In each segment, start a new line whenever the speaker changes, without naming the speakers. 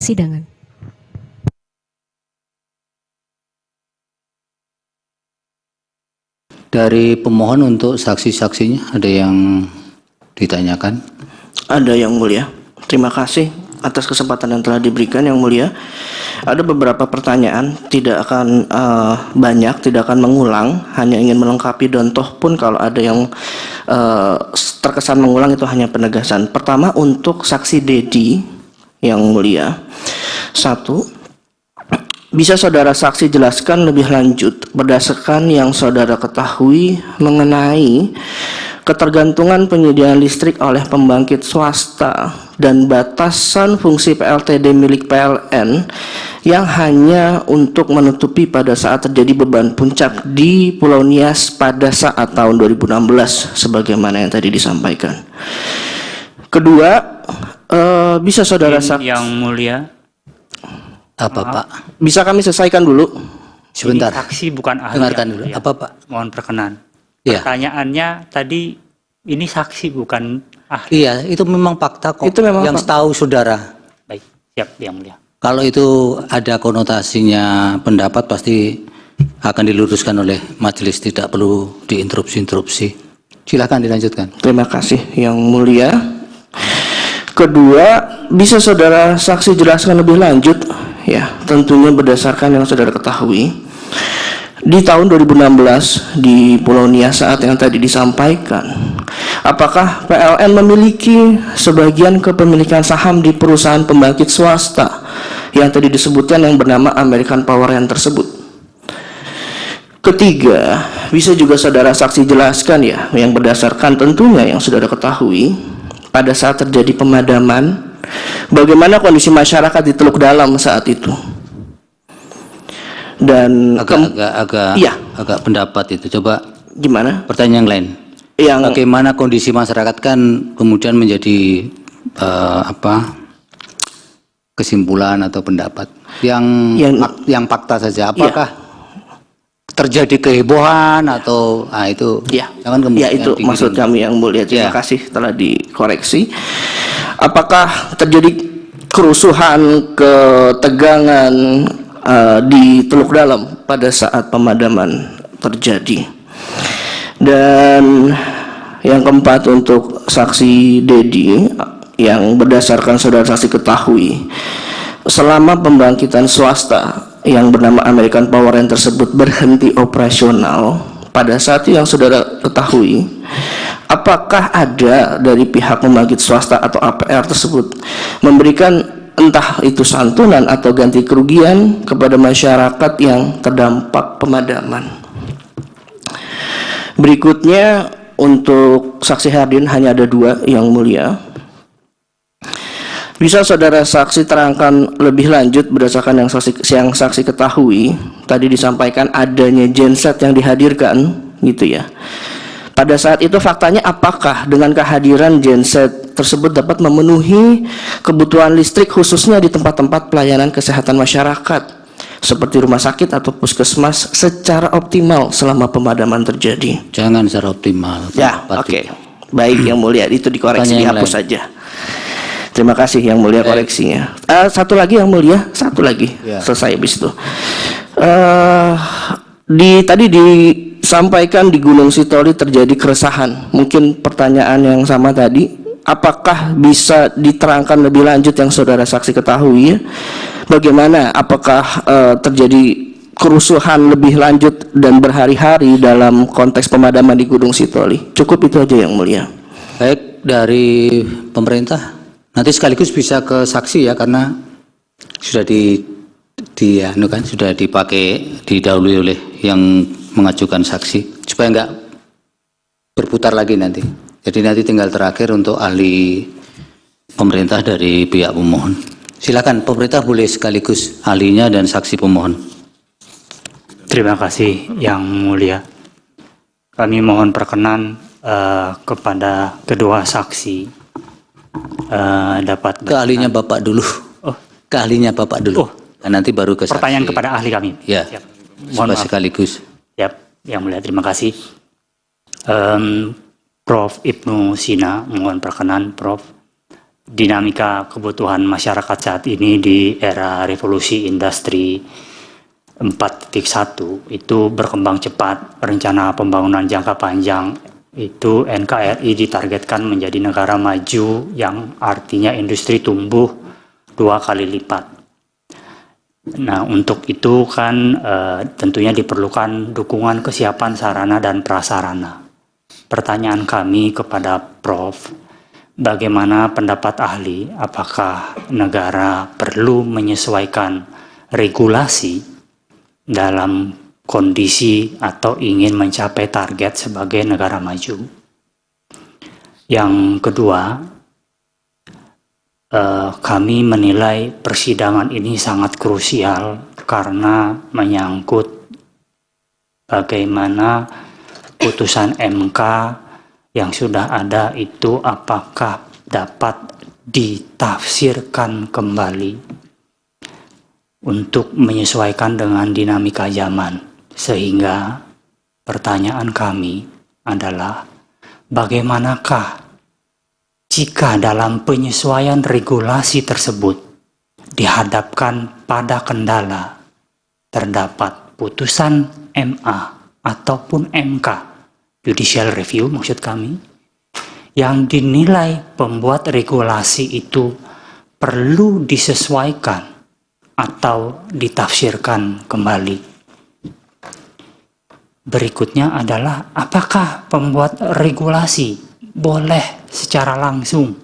persidangan.
Dari pemohon untuk saksi-saksinya ada yang ditanyakan?
Ada, Yang Mulia. Terima kasih atas kesempatan yang telah diberikan, Yang Mulia. Ada beberapa pertanyaan, tidak akan banyak, tidak akan mengulang, hanya ingin melengkapi, dan toh pun kalau ada yang terkesan mengulang itu hanya penegasan. Pertama, untuk saksi Dedi, Yang Mulia. Satu, bisa saudara saksi jelaskan lebih lanjut berdasarkan yang saudara ketahui mengenai ketergantungan penyediaan listrik oleh pembangkit swasta dan batasan fungsi PLTD milik PLN yang hanya untuk menutupi pada saat terjadi beban puncak di Pulau Nias pada saat tahun 2016 sebagaimana yang tadi disampaikan. Kedua, bisa saudara saksi
Yang Mulia,
Apa Pak?
bisa kami selesaikan dulu?
Sebentar.
ini saksi bukan ahli.
Dengarkan
Yang
dulu.
Mulia.
Apa Pak?
Mohon perkenan.
Iya.
Pertanyaannya tadi ini saksi bukan ahli.
Iya, itu memang fakta kok.
Itu memang
yang
fakta.
tahu saudara.
Baik, siap Yang Mulia.
Kalau itu ada konotasinya pendapat pasti akan diluruskan oleh majelis, tidak perlu diinterupsi-interupsi. Silakan dilanjutkan.
Terima kasih Yang Mulia. Kedua, bisa saudara saksi jelaskan lebih lanjut, ya, tentunya berdasarkan yang saudara ketahui. Di tahun 2016 di Pulau Nias saat yang tadi disampaikan, apakah PLN memiliki sebagian kepemilikan saham di perusahaan pembangkit swasta yang tadi disebutkan yang bernama American Power yang tersebut? Ketiga, bisa juga saudara saksi jelaskan, ya, yang berdasarkan tentunya yang saudara ketahui pada saat terjadi pemadaman, bagaimana kondisi masyarakat di Teluk Dalam saat itu? Dan iya,
agak pendapat itu. Coba
gimana?
pertanyaan yang lain.
Yang
Bagaimana kondisi masyarakat kan kemudian menjadi kesimpulan atau pendapat yang fakta saja. Apakah terjadi kehebohan atau itu?
Ya,
jangan
ya itu maksud kami Yang Mulia. Terima kasih telah dikoreksi. Apakah terjadi kerusuhan, ketegangan di Teluk Dalam pada saat pemadaman terjadi? Dan yang keempat, untuk saksi Dedi, yang berdasarkan saudara saksi ketahui, selama pembangkitan swasta yang bernama American Power yang tersebut berhenti operasional, pada saat itu yang saudara ketahui, apakah ada dari pihak pembangkit swasta atau APR tersebut memberikan entah itu santunan atau ganti kerugian kepada masyarakat yang terdampak pemadaman? Berikutnya, untuk saksi hadirin hanya ada dua, Yang Mulia. Bisa saudara saksi terangkan lebih lanjut berdasarkan yang saksi ketahui, tadi disampaikan adanya genset yang dihadirkan, gitu ya. Pada saat itu faktanya apakah dengan kehadiran genset tersebut dapat memenuhi kebutuhan listrik khususnya di tempat-tempat pelayanan kesehatan masyarakat seperti rumah sakit atau puskesmas secara optimal selama pemadaman terjadi?
Jangan secara optimal.
Ya, oke. Baik Yang Mulia, itu dikoreksi, dihapus saja. Terima kasih Yang Mulia koreksinya. Satu lagi Yang Mulia, satu lagi. Ya. Selesai habis itu. Tadi disampaikan di Gunung Sitoli terjadi keresahan. Mungkin pertanyaan yang sama tadi, apakah bisa diterangkan lebih lanjut yang saudara saksi ketahui, ya? Bagaimana, apakah terjadi kerusuhan lebih lanjut dan berhari-hari dalam konteks pemadaman di Gunung Sitoli? Cukup itu aja Yang Mulia.
Baik, dari pemerintah nanti sekaligus bisa ke saksi ya, karena sudah sudah dipakai, didahului oleh yang mengajukan saksi supaya enggak berputar lagi nanti. Jadi nanti tinggal terakhir untuk ahli pemerintah dari pihak pemohon. Silakan pemerintah boleh sekaligus ahlinya dan saksi pemohon.
Terima kasih Yang Mulia. Kami mohon perkenan kepada kedua saksi dapat
ke ahlinya Bapak dulu. Ke ahlinya Bapak dulu. Dan nanti baru ke saksi.
Pertanyaan kepada ahli kami.
Ya.
Siap. Mohon maaf.
Sekaligus.
Siap, Yang Mulia, terima kasih. Prof. Ibnu Sina, mohon perkenan Prof. dinamika kebutuhan masyarakat saat ini di era revolusi industri 4.1 itu berkembang cepat. Rencana pembangunan jangka panjang itu NKRI ditargetkan menjadi negara maju yang artinya industri tumbuh 2 kali lipat. Nah, untuk itu kan tentunya diperlukan dukungan kesiapan sarana dan prasarana. Pertanyaan kami kepada Prof, bagaimana pendapat ahli, apakah negara perlu menyesuaikan regulasi dalam kondisi atau ingin mencapai target sebagai negara maju? Yang kedua, kami menilai persidangan ini sangat krusial karena menyangkut bagaimana putusan MK yang sudah ada itu apakah dapat ditafsirkan kembali untuk menyesuaikan dengan dinamika zaman. Sehingga pertanyaan kami adalah bagaimanakah jika dalam penyesuaian regulasi tersebut dihadapkan pada kendala terdapat putusan MA ataupun MK, judicial review maksud kami, yang dinilai pembuat regulasi itu perlu disesuaikan atau ditafsirkan kembali. Berikutnya adalah apakah pembuat regulasi boleh secara langsung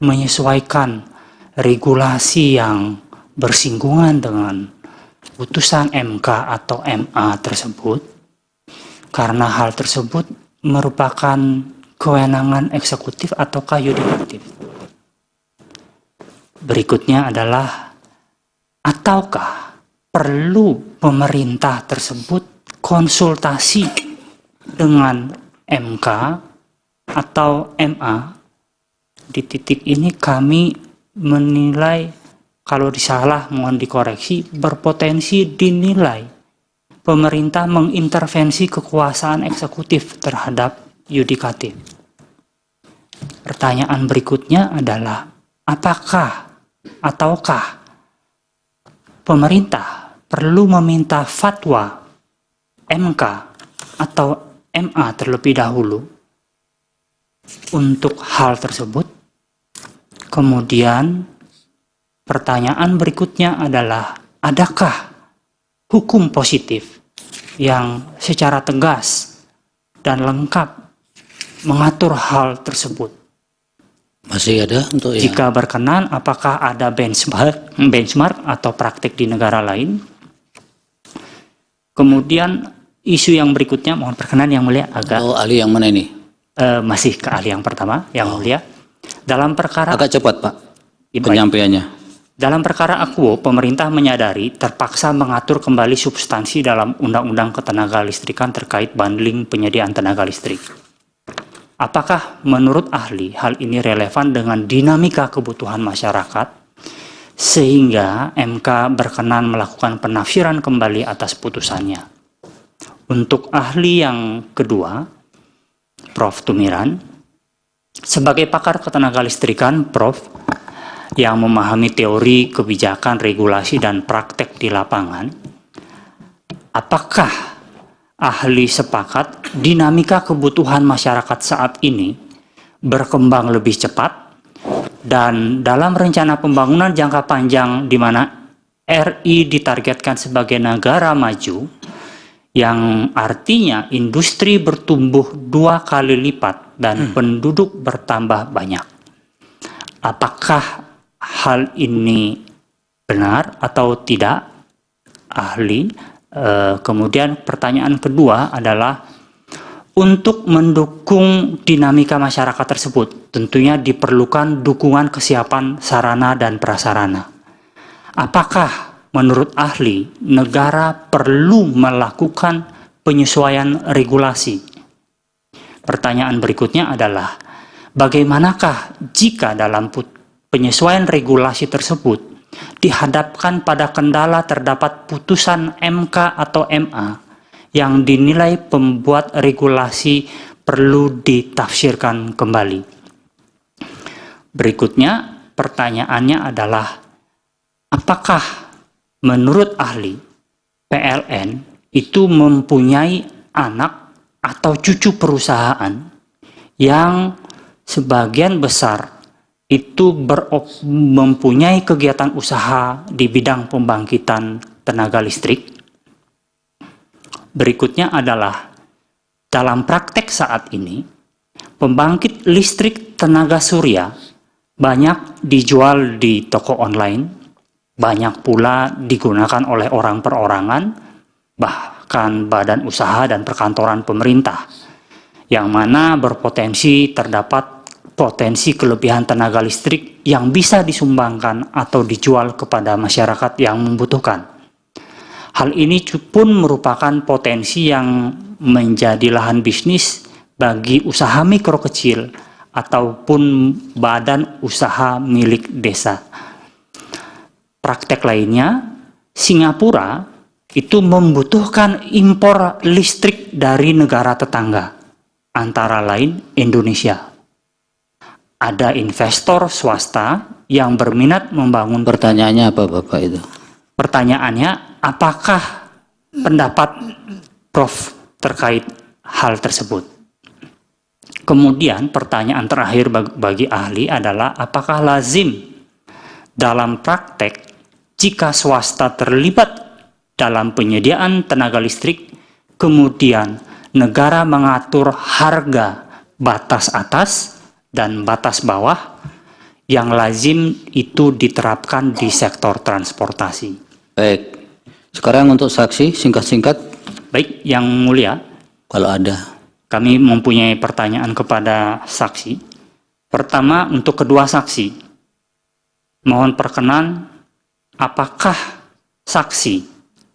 menyesuaikan regulasi yang bersinggungan dengan putusan MK atau MA tersebut, karena hal tersebut merupakan kewenangan eksekutif ataukah yudikatif. Berikutnya adalah ataukah perlu pemerintah tersebut konsultasi dengan MK atau MA. Di titik ini kami menilai, kalau disalah mohon dikoreksi, berpotensi dinilai pemerintah mengintervensi kekuasaan eksekutif terhadap yudikatif. Pertanyaan berikutnya adalah ataukah pemerintah perlu meminta fatwa MK atau MA terlebih dahulu untuk hal tersebut? Kemudian pertanyaan berikutnya adalah adakah hukum positif yang secara tegas dan lengkap mengatur hal tersebut?
Masih ada untuk yang...
Jika berkenan, apakah ada benchmark atau praktik di negara lain? Kemudian isu yang berikutnya, mohon perkenan yang mulia agak...
Oh, ahli yang mana ini?
Masih ke ahli yang pertama, yang mulia. Dalam perkara...
Agak cepat, Pak, penyampaiannya.
Dalam perkara Akuo, pemerintah menyadari terpaksa mengatur kembali substansi dalam Undang-Undang Ketenagalistrikan terkait bundling penyediaan tenaga listrik. Apakah menurut ahli hal ini relevan dengan dinamika kebutuhan masyarakat sehingga MK berkenan melakukan penafsiran kembali atas putusannya? Untuk ahli yang kedua, Prof. Tumiran, sebagai pakar ketenagalistrikan, Prof. yang memahami teori, kebijakan, regulasi, dan praktek di lapangan, apakah ahli sepakat dinamika kebutuhan masyarakat saat ini berkembang lebih cepat dan dalam rencana pembangunan jangka panjang di mana RI ditargetkan sebagai negara maju yang artinya industri bertumbuh 2 kali lipat dan penduduk bertambah banyak? Apakah hal ini benar atau tidak, ahli? Kemudian pertanyaan kedua adalah untuk mendukung dinamika masyarakat tersebut tentunya diperlukan dukungan kesiapan sarana dan prasarana. Apakah menurut ahli negara perlu melakukan penyesuaian regulasi? Pertanyaan berikutnya adalah bagaimanakah jika dalam penyesuaian regulasi tersebut dihadapkan pada kendala terdapat putusan MK atau MA yang dinilai pembuat regulasi perlu ditafsirkan kembali? Berikutnya pertanyaannya adalah, apakah menurut ahli PLN itu mempunyai anak atau cucu perusahaan yang sebagian besar itu mempunyai kegiatan usaha di bidang pembangkitan tenaga listrik? Berikutnya adalah, dalam praktek saat ini, pembangkit listrik tenaga surya banyak dijual di toko online, banyak pula digunakan oleh orang perorangan, bahkan badan usaha dan perkantoran pemerintah, yang mana berpotensi terdapat potensi kelebihan tenaga listrik yang bisa disumbangkan atau dijual kepada masyarakat yang membutuhkan. Hal ini pun merupakan potensi yang menjadi lahan bisnis bagi usaha mikro kecil ataupun badan usaha milik desa. Praktek lainnya, Singapura itu membutuhkan impor listrik dari negara tetangga, antara lain Indonesia. Ada investor swasta yang berminat membangun.
Pertanyaannya apa Bapak itu?
Pertanyaannya, apakah pendapat Prof terkait hal tersebut? Kemudian pertanyaan terakhir bagi ahli adalah, apakah lazim dalam praktek jika swasta terlibat dalam penyediaan tenaga listrik, kemudian negara mengatur harga batas atas dan batas bawah yang lazim itu diterapkan di sektor transportasi?
Baik, sekarang untuk saksi singkat-singkat.
Baik, Yang Mulia,
Kalau ada.
kami mempunyai pertanyaan kepada saksi. Pertama, untuk kedua saksi, mohon perkenan, apakah saksi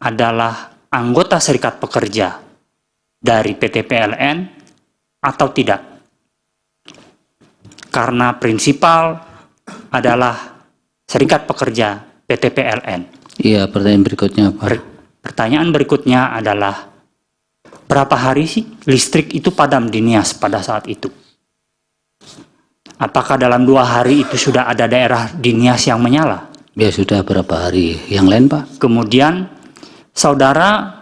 adalah anggota serikat pekerja dari PT PLN atau tidak? Karena prinsipal adalah serikat pekerja PT PLN.
Iya, pertanyaan berikutnya apa?
Pertanyaan berikutnya adalah, berapa hari sih listrik itu padam di Nias pada saat itu? Apakah dalam 2 hari itu sudah ada daerah di Nias yang menyala?
Ya sudah, berapa hari? Yang lain Pak?
Kemudian saudara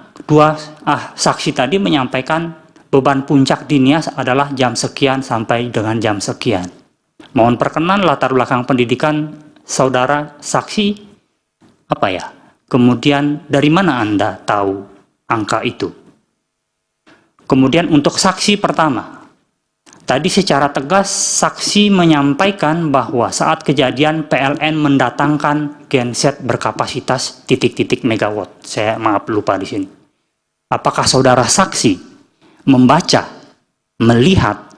saksi tadi menyampaikan beban puncak di Nias adalah jam sekian sampai dengan jam sekian. Mohon perkenan latar belakang pendidikan saudara saksi apa ya? Kemudian dari mana Anda tahu angka itu? Kemudian untuk saksi pertama, tadi secara tegas saksi menyampaikan bahwa saat kejadian PLN mendatangkan genset berkapasitas titik-titik megawatt. Saya maaf lupa di sini. Apakah saudara saksi membaca, melihat,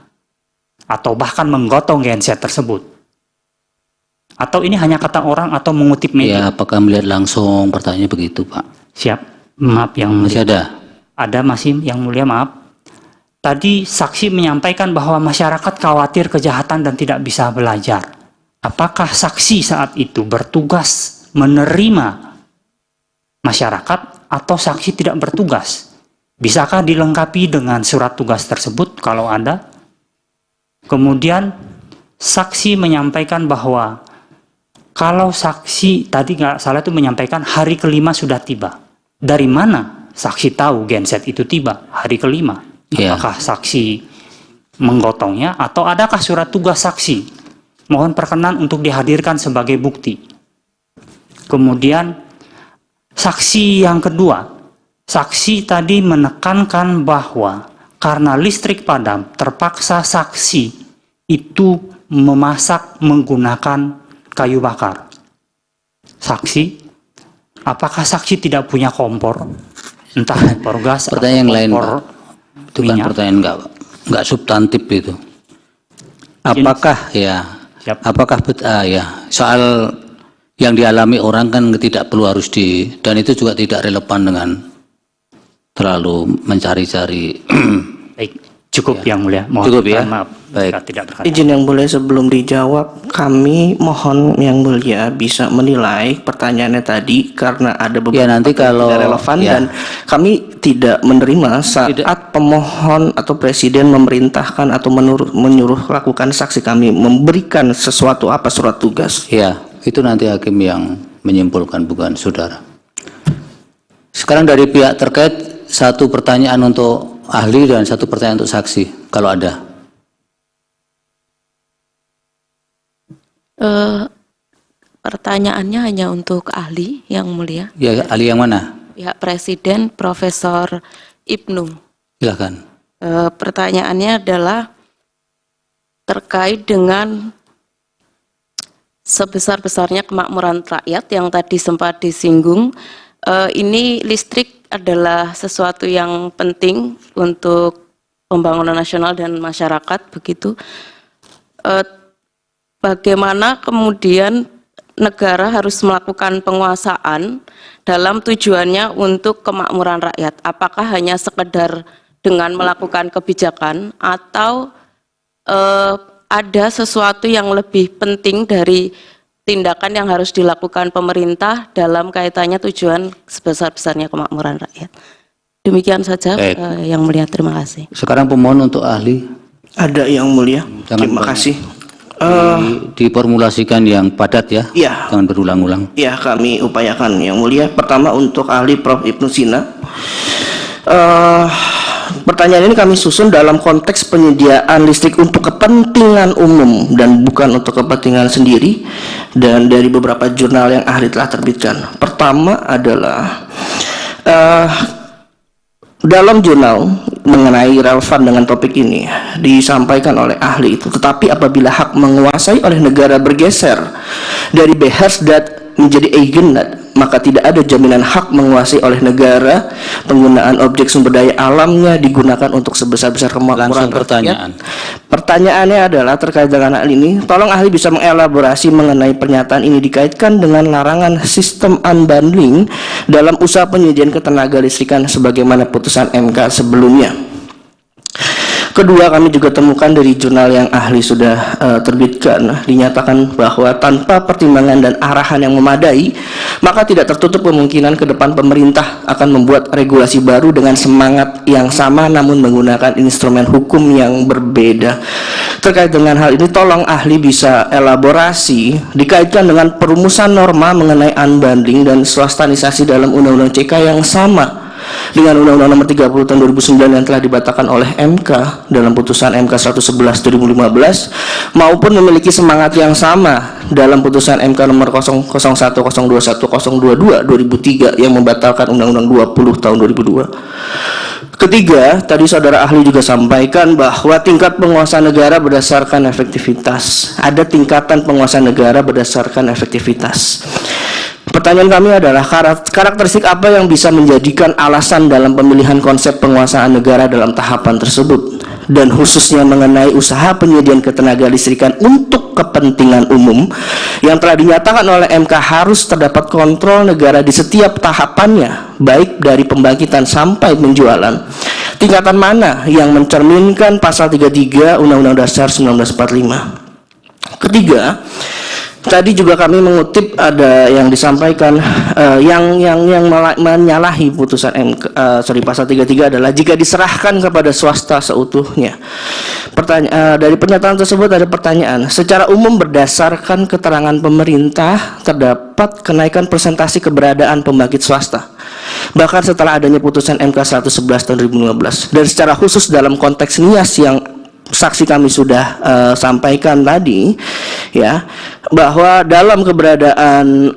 atau bahkan menggotong genset tersebut? Atau ini hanya kata orang atau mengutip
Ya,
media?
apakah melihat langsung? Pertanyaannya begitu Pak.
Siap. Maaf Yang Mulia.
Masih ada?
Ada masih Yang Mulia, maaf. Tadi saksi menyampaikan bahwa masyarakat khawatir kejahatan dan tidak bisa belajar. Apakah saksi saat itu bertugas menerima masyarakat atau saksi tidak bertugas? Bisakah dilengkapi dengan surat tugas tersebut kalau ada? Kemudian saksi menyampaikan bahwa kalau saksi tadi nggak salah itu menyampaikan hari kelima sudah tiba. Dari mana saksi tahu genset itu tiba hari kelima?
Ya.
Apakah saksi menggotongnya atau adakah surat tugas saksi? Mohon perkenan untuk dihadirkan sebagai bukti. Kemudian saksi yang kedua, saksi tadi menekankan bahwa karena listrik padam terpaksa saksi itu memasak menggunakan kayu bakar. Saksi, apakah saksi tidak punya kompor? Entah kompor gas atau
Pertanyaan yang lain
kompor
Pak. Itu kan
minyak?
pertanyaan nggak substantif itu. Apakah
Siap.
apakah soal yang dialami orang kan tidak perlu harus dan itu juga tidak relevan dengan terlalu mencari-cari.
Baik, Cukup Yang Mulia. Mohon
Cukup ya?
maaf.
Baik.
Jika tidak berkata.
Izin Yang Mulia, sebelum dijawab, kami mohon Yang Mulia bisa menilai pertanyaannya tadi karena ada beberapa
Ya, nanti
pertanyaan
kalau-
tidak relevan
ya.
dan kami tidak menerima saat pemohon atau presiden memerintahkan atau menyuruh lakukan saksi kami memberikan sesuatu apa surat tugas.
Ya, itu nanti hakim yang menyimpulkan, bukan saudara. Sekarang dari pihak terkait, satu pertanyaan untuk ahli dan satu pertanyaan untuk saksi, kalau ada.
Pertanyaannya hanya untuk ahli, Yang Mulia.
Ya, ahli yang mana?
Pihak Presiden, Profesor Ibnu.
Silakan.
Pertanyaannya adalah terkait dengan sebesar-besarnya kemakmuran rakyat yang tadi sempat disinggung. Ini listrik adalah sesuatu yang penting untuk pembangunan nasional dan masyarakat, begitu. Bagaimana kemudian negara harus melakukan penguasaan dalam tujuannya untuk kemakmuran rakyat? Apakah hanya sekedar dengan melakukan kebijakan atau ada sesuatu yang lebih penting dari tindakan yang harus dilakukan pemerintah dalam kaitannya tujuan sebesar-besarnya kemakmuran rakyat? Demikian saja,
Baik.
Yang Mulia. Terima kasih.
Sekarang pemohon untuk ahli.
Ada Yang Mulia.
Jangan
Terima
banyak.
kasih.
Diformulasikan yang padat ya.
Iya.
Jangan berulang-ulang.
Ya, kami upayakan Yang Mulia. Pertama untuk ahli Prof. Ibnu Sina. Pertanyaan ini kami susun dalam konteks penyediaan listrik untuk kepentingan umum dan bukan untuk kepentingan sendiri, dan dari beberapa jurnal yang ahli telah terbitkan. Pertama adalah dalam jurnal mengenai relevan dengan topik ini disampaikan oleh ahli itu, tetapi apabila hak menguasai oleh negara bergeser dari Behersdat menjadi Eigenat, maka tidak ada jaminan hak menguasai oleh negara. Penggunaan objek sumber daya alamnya digunakan untuk sebesar-besar kemakmuran
Langsung pertanyaan.
rakyat. Pertanyaannya adalah terkait dengan hal ini, tolong ahli bisa mengelaborasi mengenai pernyataan ini dikaitkan dengan larangan sistem unbundling dalam usaha penyediaan ketenaga listrikan sebagaimana putusan MK sebelumnya. Kedua, kami juga temukan dari jurnal yang ahli sudah terbitkan, dinyatakan bahwa tanpa pertimbangan dan arahan yang memadai, maka tidak tertutup kemungkinan ke depan pemerintah akan membuat regulasi baru dengan semangat yang sama namun menggunakan instrumen hukum yang berbeda. Terkait dengan hal ini, tolong ahli bisa elaborasi dikaitkan dengan perumusan norma mengenai unbundling dan swastanisasi dalam Undang-Undang CK yang sama dengan Undang-Undang Nomor 30 Tahun 2009 yang telah dibatalkan oleh MK dalam putusan MK 111 2015, maupun memiliki semangat yang sama dalam putusan MK Nomor 001 021 022 2003 yang membatalkan Undang-Undang 20 Tahun 2002. Ketiga, tadi saudara ahli juga sampaikan bahwa tingkat penguasaan negara berdasarkan efektivitas. Ada tingkatan penguasaan negara berdasarkan efektivitas. Pertanyaan kami adalah karakteristik apa yang bisa menjadikan alasan dalam pemilihan konsep penguasaan negara dalam tahapan tersebut, dan khususnya mengenai usaha penyediaan ketenaga listrikan untuk kepentingan umum yang telah dinyatakan oleh MK harus terdapat kontrol negara di setiap tahapannya, baik dari pembangkitan sampai penjualan. Tingkatan mana yang mencerminkan pasal 33 Undang-Undang Dasar 1945? Ketiga, tadi juga kami mengutip ada yang disampaikan yang menyalahi putusan pasal 33 adalah jika diserahkan kepada swasta seutuhnya. Dari pernyataan tersebut ada pertanyaan, secara umum berdasarkan keterangan pemerintah terdapat kenaikan persentase keberadaan pembangkit swasta bahkan setelah adanya putusan MK 111 tahun 2015, dan secara khusus dalam konteks NIAS yang saksi kami sudah sampaikan tadi, ya, bahwa dalam keberadaan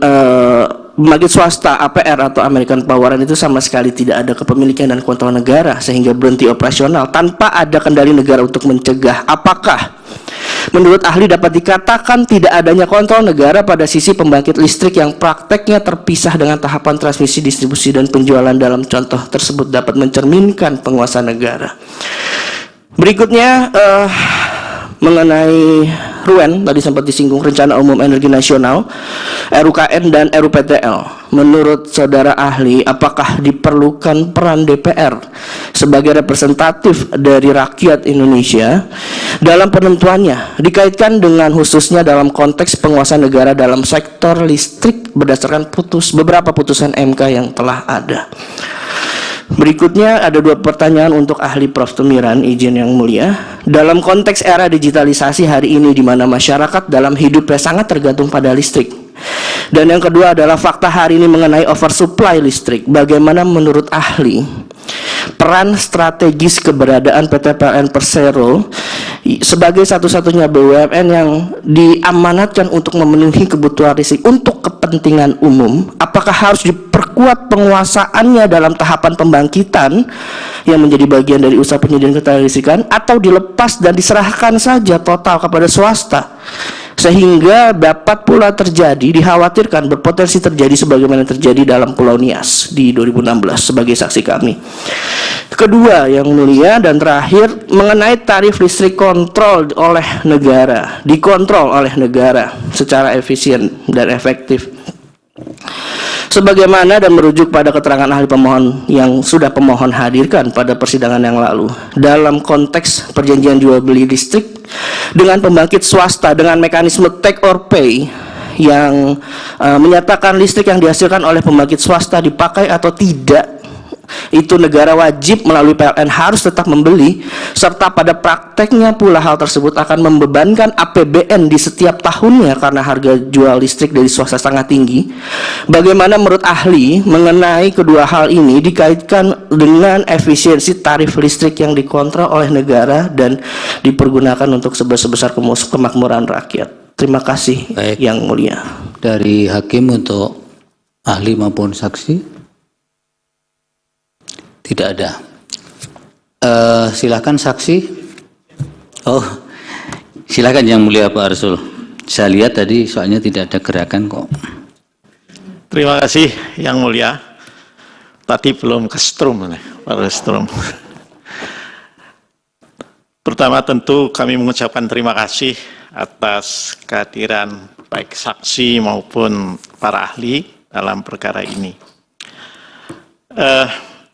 pembangkit swasta APR atau American Power itu sama sekali tidak ada kepemilikan dan kontrol negara sehingga berhenti operasional tanpa ada kendali negara untuk mencegah. Apakah menurut ahli dapat dikatakan tidak adanya kontrol negara pada sisi pembangkit listrik yang prakteknya terpisah dengan tahapan transmisi, distribusi, dan penjualan dalam contoh tersebut dapat mencerminkan penguasaan negara? Berikutnya, mengenai RUEN, tadi sempat disinggung, Rencana Umum Energi Nasional, RUKN dan RUPTL. Menurut saudara ahli, apakah diperlukan peran DPR sebagai representatif dari rakyat Indonesia dalam penentuannya, dikaitkan dengan khususnya dalam konteks penguasaan negara dalam sektor listrik berdasarkan beberapa putusan MK yang telah ada? Berikutnya ada 2 pertanyaan untuk ahli Prof. Tumiran, izin yang mulia. Dalam konteks era digitalisasi hari ini di mana masyarakat dalam hidupnya sangat tergantung pada listrik. Dan yang kedua adalah fakta hari ini mengenai oversupply listrik. Bagaimana menurut ahli peran strategis keberadaan PT PLN Persero sebagai satu-satunya BUMN yang diamanatkan untuk memenuhi kebutuhan listrik untuk kepentingan umum, apakah harus diperkuat penguasaannya dalam tahapan pembangkitan yang menjadi bagian dari usaha penyediaan ketenagaan atau dilepas dan diserahkan saja total kepada swasta, sehingga dapat pula terjadi, dikhawatirkan berpotensi terjadi sebagaimana terjadi dalam Pulau Nias di 2016 sebagai saksi kami. Kedua yang mulia dan terakhir mengenai tarif listrik dikontrol oleh negara secara efisien dan efektif. Sebagaimana dan merujuk pada keterangan ahli pemohon yang sudah pemohon hadirkan pada persidangan yang lalu, dalam konteks perjanjian jual beli listrik dengan pembangkit swasta dengan mekanisme take or pay yang menyatakan listrik yang dihasilkan oleh pembangkit swasta dipakai atau tidak, itu negara wajib melalui PLN harus tetap membeli, serta pada prakteknya pula hal tersebut akan membebankan APBN di setiap tahunnya karena harga jual listrik dari swasta sangat tinggi. Bagaimana menurut ahli mengenai kedua hal ini dikaitkan dengan efisiensi tarif listrik yang dikontrol oleh negara dan dipergunakan untuk sebesar kemakmuran rakyat? Terima kasih.
Baik.
Yang mulia.
Dari hakim untuk ahli maupun saksi? Tidak ada. Silakan saksi. Oh, silakan yang mulia Pak Arsul. Saya lihat tadi soalnya tidak ada gerakan kok.
Terima kasih yang mulia. Tadi belum ke strum nih, Pak Strum. Pertama tentu kami mengucapkan terima kasih atas kehadiran baik saksi maupun para ahli dalam perkara ini.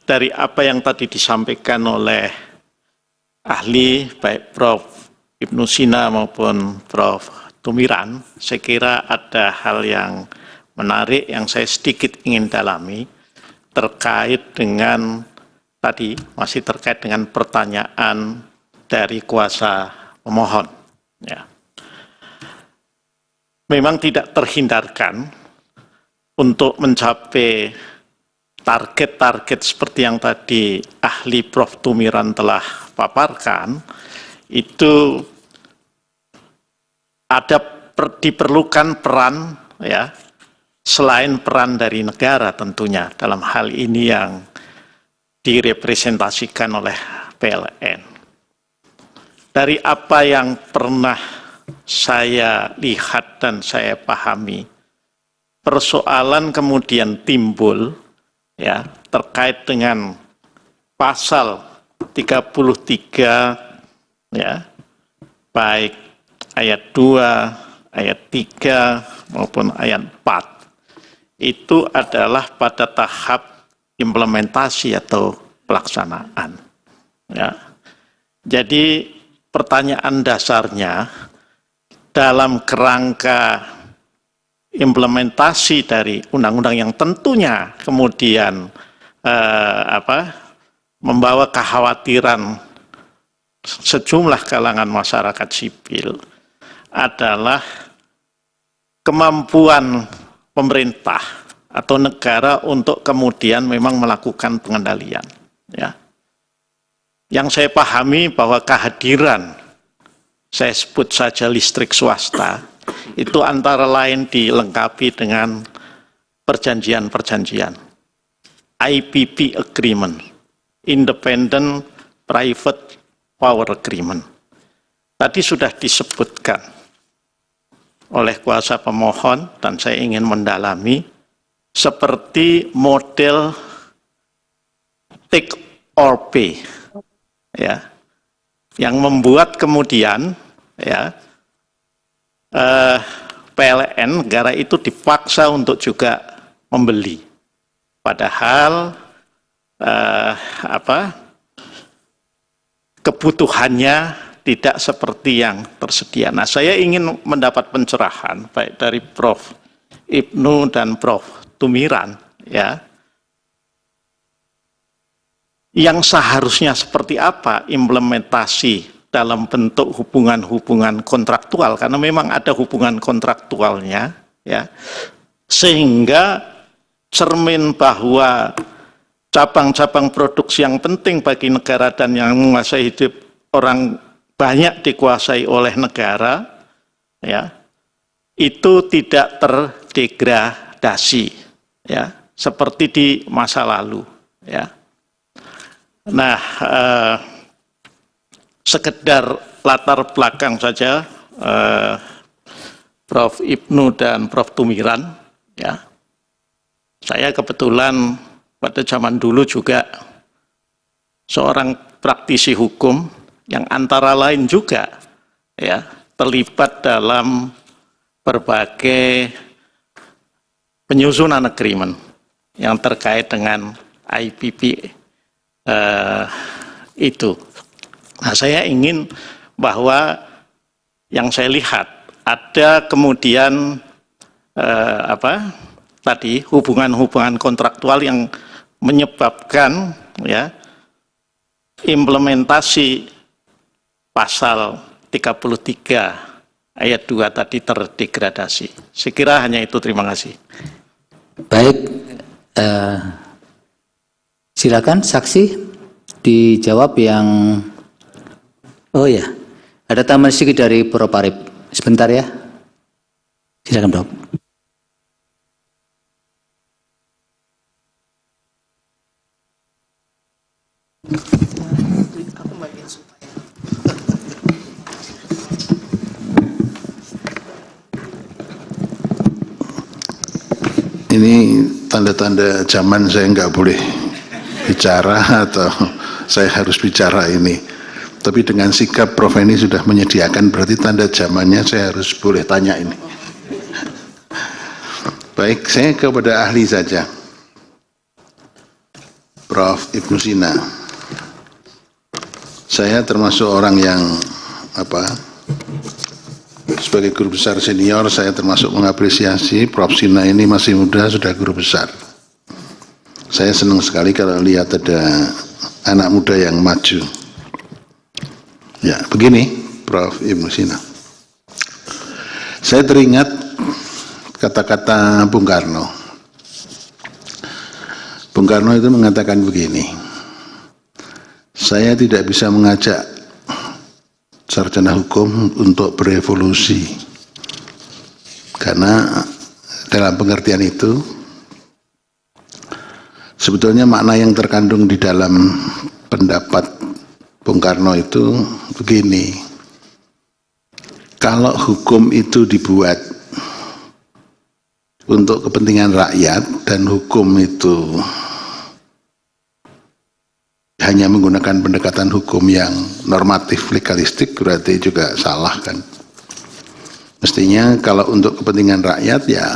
Dari apa yang tadi disampaikan oleh ahli, baik Prof. Ibnu Sina maupun Prof. Tumiran, saya kira ada hal yang menarik yang saya sedikit ingin dalami terkait dengan tadi, masih terkait dengan pertanyaan dari kuasa pemohon. Ya. Memang tidak terhindarkan untuk mencapai target-target seperti yang tadi ahli Prof. Tumiran telah paparkan, itu diperlukan peran, ya, selain peran dari negara tentunya dalam hal ini yang direpresentasikan oleh PLN. Dari apa yang pernah saya lihat dan saya pahami, persoalan kemudian timbul, ya, terkait dengan pasal 33, ya, baik ayat 2, ayat 3 maupun ayat 4, itu adalah pada tahap implementasi atau pelaksanaan. Ya. Jadi pertanyaan dasarnya dalam kerangka implementasi dari undang-undang yang tentunya kemudian membawa kekhawatiran sejumlah kalangan masyarakat sipil adalah kemampuan pemerintah atau negara untuk kemudian memang melakukan pengendalian. Ya. Yang saya pahami bahwa kehadiran, saya sebut saja listrik swasta, itu antara lain dilengkapi dengan perjanjian-perjanjian. IPP Agreement, Independent Private Power Agreement. Tadi sudah disebutkan oleh kuasa pemohon dan saya ingin mendalami seperti model take or pay, ya, yang membuat kemudian, ya, PLN negara itu dipaksa untuk juga membeli, padahal kebutuhannya tidak seperti yang tersedia. Nah, saya ingin mendapat pencerahan baik dari Prof. Ibnu dan Prof. Tumiran, ya, yang seharusnya seperti apa implementasi dalam bentuk hubungan-hubungan kontraktual, karena memang ada hubungan kontraktualnya, ya, sehingga cermin bahwa cabang-cabang produksi yang penting bagi negara dan yang menguasai hidup orang banyak dikuasai oleh negara, ya, itu tidak terdegradasi, ya, seperti di masa lalu, ya. Nah, sekedar latar belakang saja, Prof. Ibnu dan Prof. Tumiran, ya, saya kebetulan pada zaman dulu juga seorang praktisi hukum yang antara lain juga, ya, terlibat dalam berbagai penyusunan agreement yang terkait dengan IPP itu. Nah, saya ingin bahwa yang saya lihat ada kemudian tadi hubungan-hubungan kontraktual yang menyebabkan, ya, implementasi pasal 33 ayat 2 tadi terdegradasi. Saya kira hanya itu, terima kasih.
Baik, silakan saksi dijawab yang, oh ya, ada tambahan sedikit dari Prof. Arif. Sebentar ya, silakan Prof.
Ini tanda-tanda zaman saya nggak boleh bicara atau saya harus bicara ini. Tapi dengan sikap Prof ini sudah menyediakan, berarti tanda zamannya saya harus boleh tanya ini. Baik, saya kepada ahli saja. Prof. Ibnu Sina. Saya termasuk orang yang sebagai guru besar senior, saya termasuk mengapresiasi Prof. Sina ini masih muda, sudah guru besar. Saya senang sekali kalau lihat ada anak muda yang maju. Ya, begini Prof. Ibnu Sina. Saya teringat kata-kata Bung Karno. Bung Karno itu mengatakan begini, saya tidak bisa mengajak sarjana hukum untuk berevolusi, karena dalam pengertian itu sebetulnya makna yang terkandung di dalam pendapat Bung Karno itu begini, kalau hukum itu dibuat untuk kepentingan rakyat dan hukum itu hanya menggunakan pendekatan hukum yang normatif legalistik, berarti juga salah kan. Mestinya kalau untuk kepentingan rakyat, ya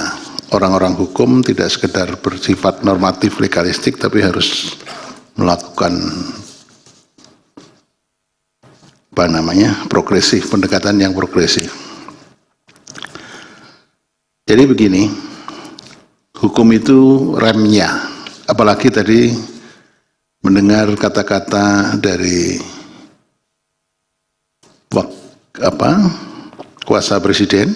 orang-orang hukum tidak sekedar bersifat normatif legalistik, tapi harus melakukan progresif, pendekatan yang progresif. Jadi begini, hukum itu remnya, apalagi tadi mendengar kata-kata dari kuasa presiden,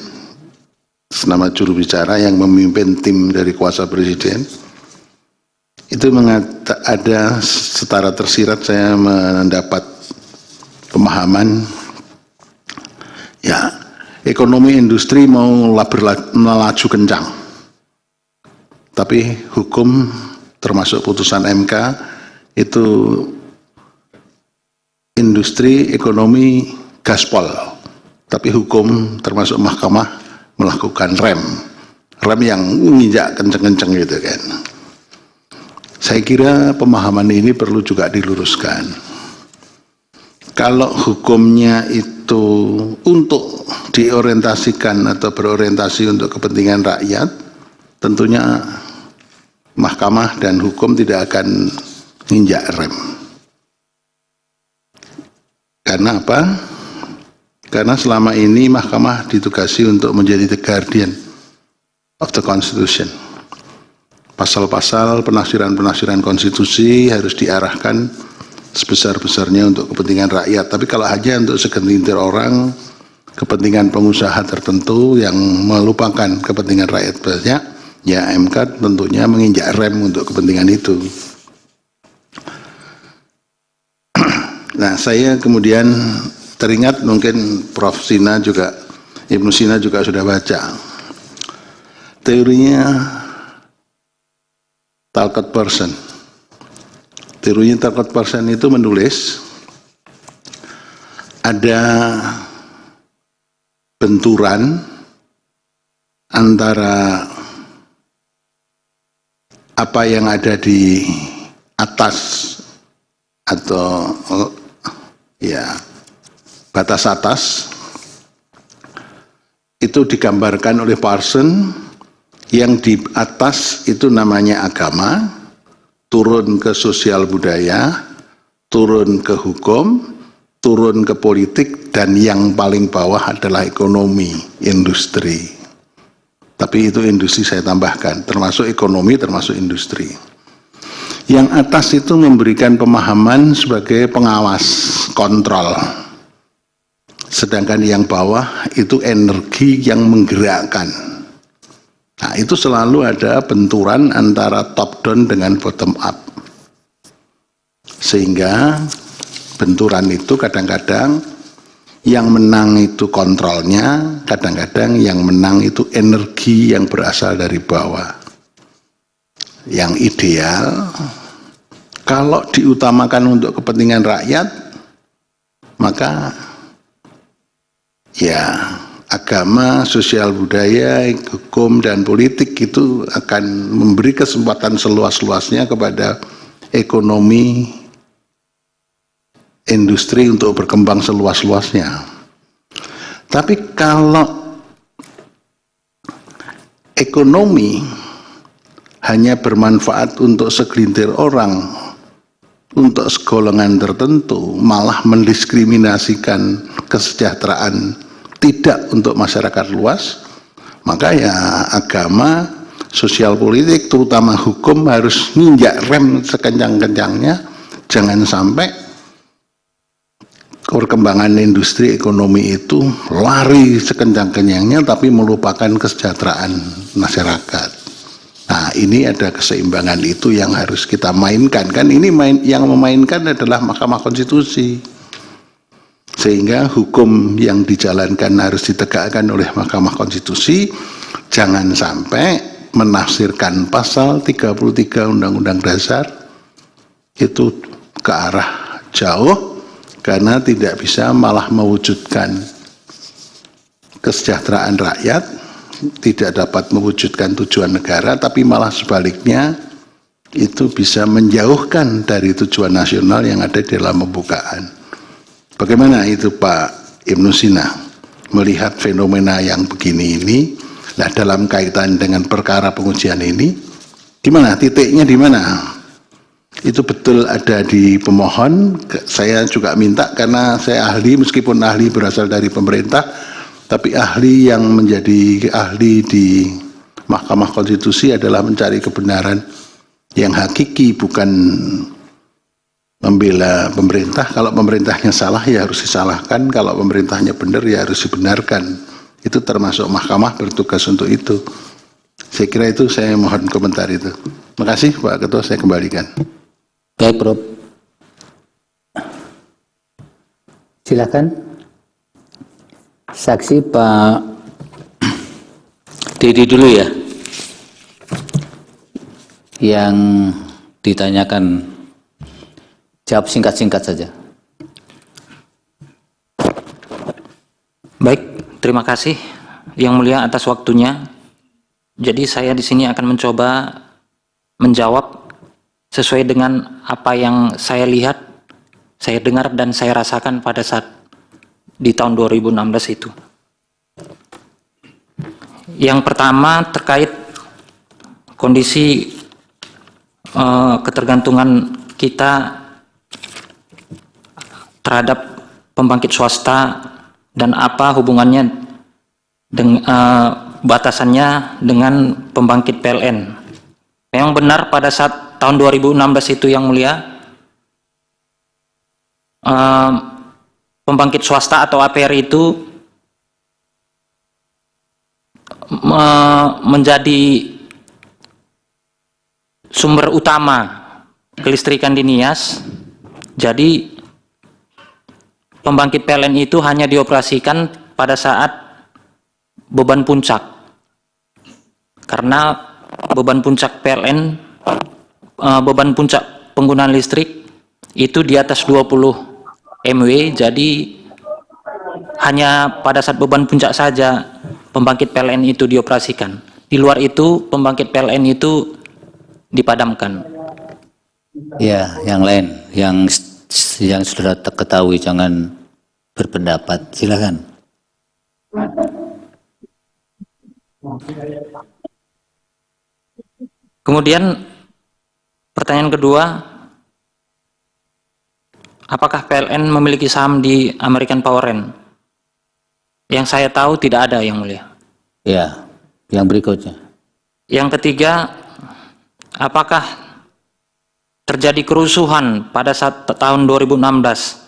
senama juru bicara yang memimpin tim dari kuasa presiden, itu ada setara tersirat saya mendapat pemahaman, ya ekonomi industri mau melaju kencang, tapi hukum termasuk putusan MK itu industri ekonomi gaspol, tapi hukum termasuk mahkamah melakukan rem yang nginjak kenceng-kenceng gitu kan. Saya kira pemahaman ini perlu juga diluruskan. Kalau hukumnya itu itu untuk diorientasikan atau berorientasi untuk kepentingan rakyat, tentunya mahkamah dan hukum tidak akan nginjak rem. Karena apa? Karena selama ini mahkamah ditugasi untuk menjadi the guardian of the constitution. Pasal-pasal penafsiran-penafsiran konstitusi harus diarahkan sebesar-besarnya untuk kepentingan rakyat. Tapi kalau hanya untuk segelintir orang, kepentingan pengusaha tertentu yang melupakan kepentingan rakyat banyak, ya MK tentunya menginjak rem untuk kepentingan itu. Nah, saya kemudian teringat, mungkin Prof. Sina juga, Ibnu Sina juga sudah baca teorinya Talcott Person. Teorinya Talcott Person itu menulis ada benturan antara apa yang ada di atas atau ya batas atas itu digambarkan oleh Parson, yang di atas itu namanya agama, turun ke sosial budaya, turun ke hukum, turun ke politik, dan yang paling bawah adalah ekonomi, industri. Tapi itu industri saya tambahkan, termasuk ekonomi, termasuk industri. Yang atas itu memberikan pemahaman sebagai pengawas, kontrol. Sedangkan yang bawah itu energi yang menggerakkan. Nah, itu selalu ada benturan antara top down dengan bottom up. Sehingga benturan itu kadang-kadang yang menang itu kontrolnya, kadang-kadang yang menang itu energi yang berasal dari bawah. Yang ideal, kalau diutamakan untuk kepentingan rakyat, maka ya agama, sosial budaya, hukum, dan politik itu akan memberi kesempatan seluas-luasnya kepada ekonomi, industri untuk berkembang seluas-luasnya. Tapi kalau ekonomi hanya bermanfaat untuk segelintir orang, untuk segolongan tertentu, malah mendiskriminasikan kesejahteraan tidak untuk masyarakat luas, maka ya agama, sosial politik, terutama hukum harus nginjak rem sekencang-kencangnya. Jangan sampai perkembangan industri ekonomi itu lari sekencang-kencangnya tapi melupakan kesejahteraan masyarakat. Nah, ini ada keseimbangan itu yang harus kita mainkan. Kan ini yang memainkan adalah Mahkamah Konstitusi. Sehingga hukum yang dijalankan harus ditegakkan oleh Mahkamah Konstitusi. Jangan sampai menafsirkan pasal 33 Undang-Undang Dasar itu ke arah jauh, karena tidak bisa malah mewujudkan kesejahteraan rakyat, tidak dapat mewujudkan tujuan negara, tapi malah sebaliknya itu bisa menjauhkan dari tujuan nasional yang ada di dalam pembukaan. Bagaimana itu Pak Ibnu Sina melihat fenomena yang begini ini? Nah, dalam kaitan dengan perkara pengujian ini, gimana titiknya, di mana? Itu betul ada di pemohon. Saya juga minta, karena saya ahli, meskipun ahli berasal dari pemerintah, tapi ahli yang menjadi ahli di Mahkamah Konstitusi adalah mencari kebenaran yang hakiki, bukan membela pemerintah. Kalau pemerintahnya salah ya harus disalahkan, kalau pemerintahnya benar ya harus dibenarkan. Itu termasuk mahkamah bertugas untuk itu. Saya kira itu, saya mohon komentar itu. Terima kasih Pak Ketua, saya kembalikan.
Baik, Prof. Silakan. Saksi Pak Didi dulu ya. Yang ditanyakan, jawab singkat-singkat saja.
Baik, terima kasih Yang Mulia atas waktunya. Jadi saya di sini akan mencoba menjawab sesuai dengan apa yang saya lihat, saya dengar, dan saya rasakan pada saat di tahun 2016 itu. Yang pertama terkait kondisi ketergantungan kita terhadap pembangkit swasta dan apa hubungannya dengan batasannya dengan pembangkit PLN. Memang benar pada saat tahun 2016 itu yang mulia, pembangkit swasta atau APR itu menjadi sumber utama kelistrikan di Nias. Jadi pembangkit PLN itu hanya dioperasikan pada saat beban puncak, karena beban puncak PLN, beban puncak penggunaan listrik itu di atas 20 MW, jadi hanya pada saat beban puncak saja pembangkit PLN itu dioperasikan. Di luar itu pembangkit PLN itu dipadamkan.
Ya, yang lain, yang sudah ketahui jangan berpendapat. Silakan.
Kemudian pertanyaan kedua, apakah PLN memiliki saham di American Power? Yang saya tahu tidak ada, yang mulia.
Ya, yang berikutnya.
Yang ketiga, apakah terjadi kerusuhan pada saat tahun 2016?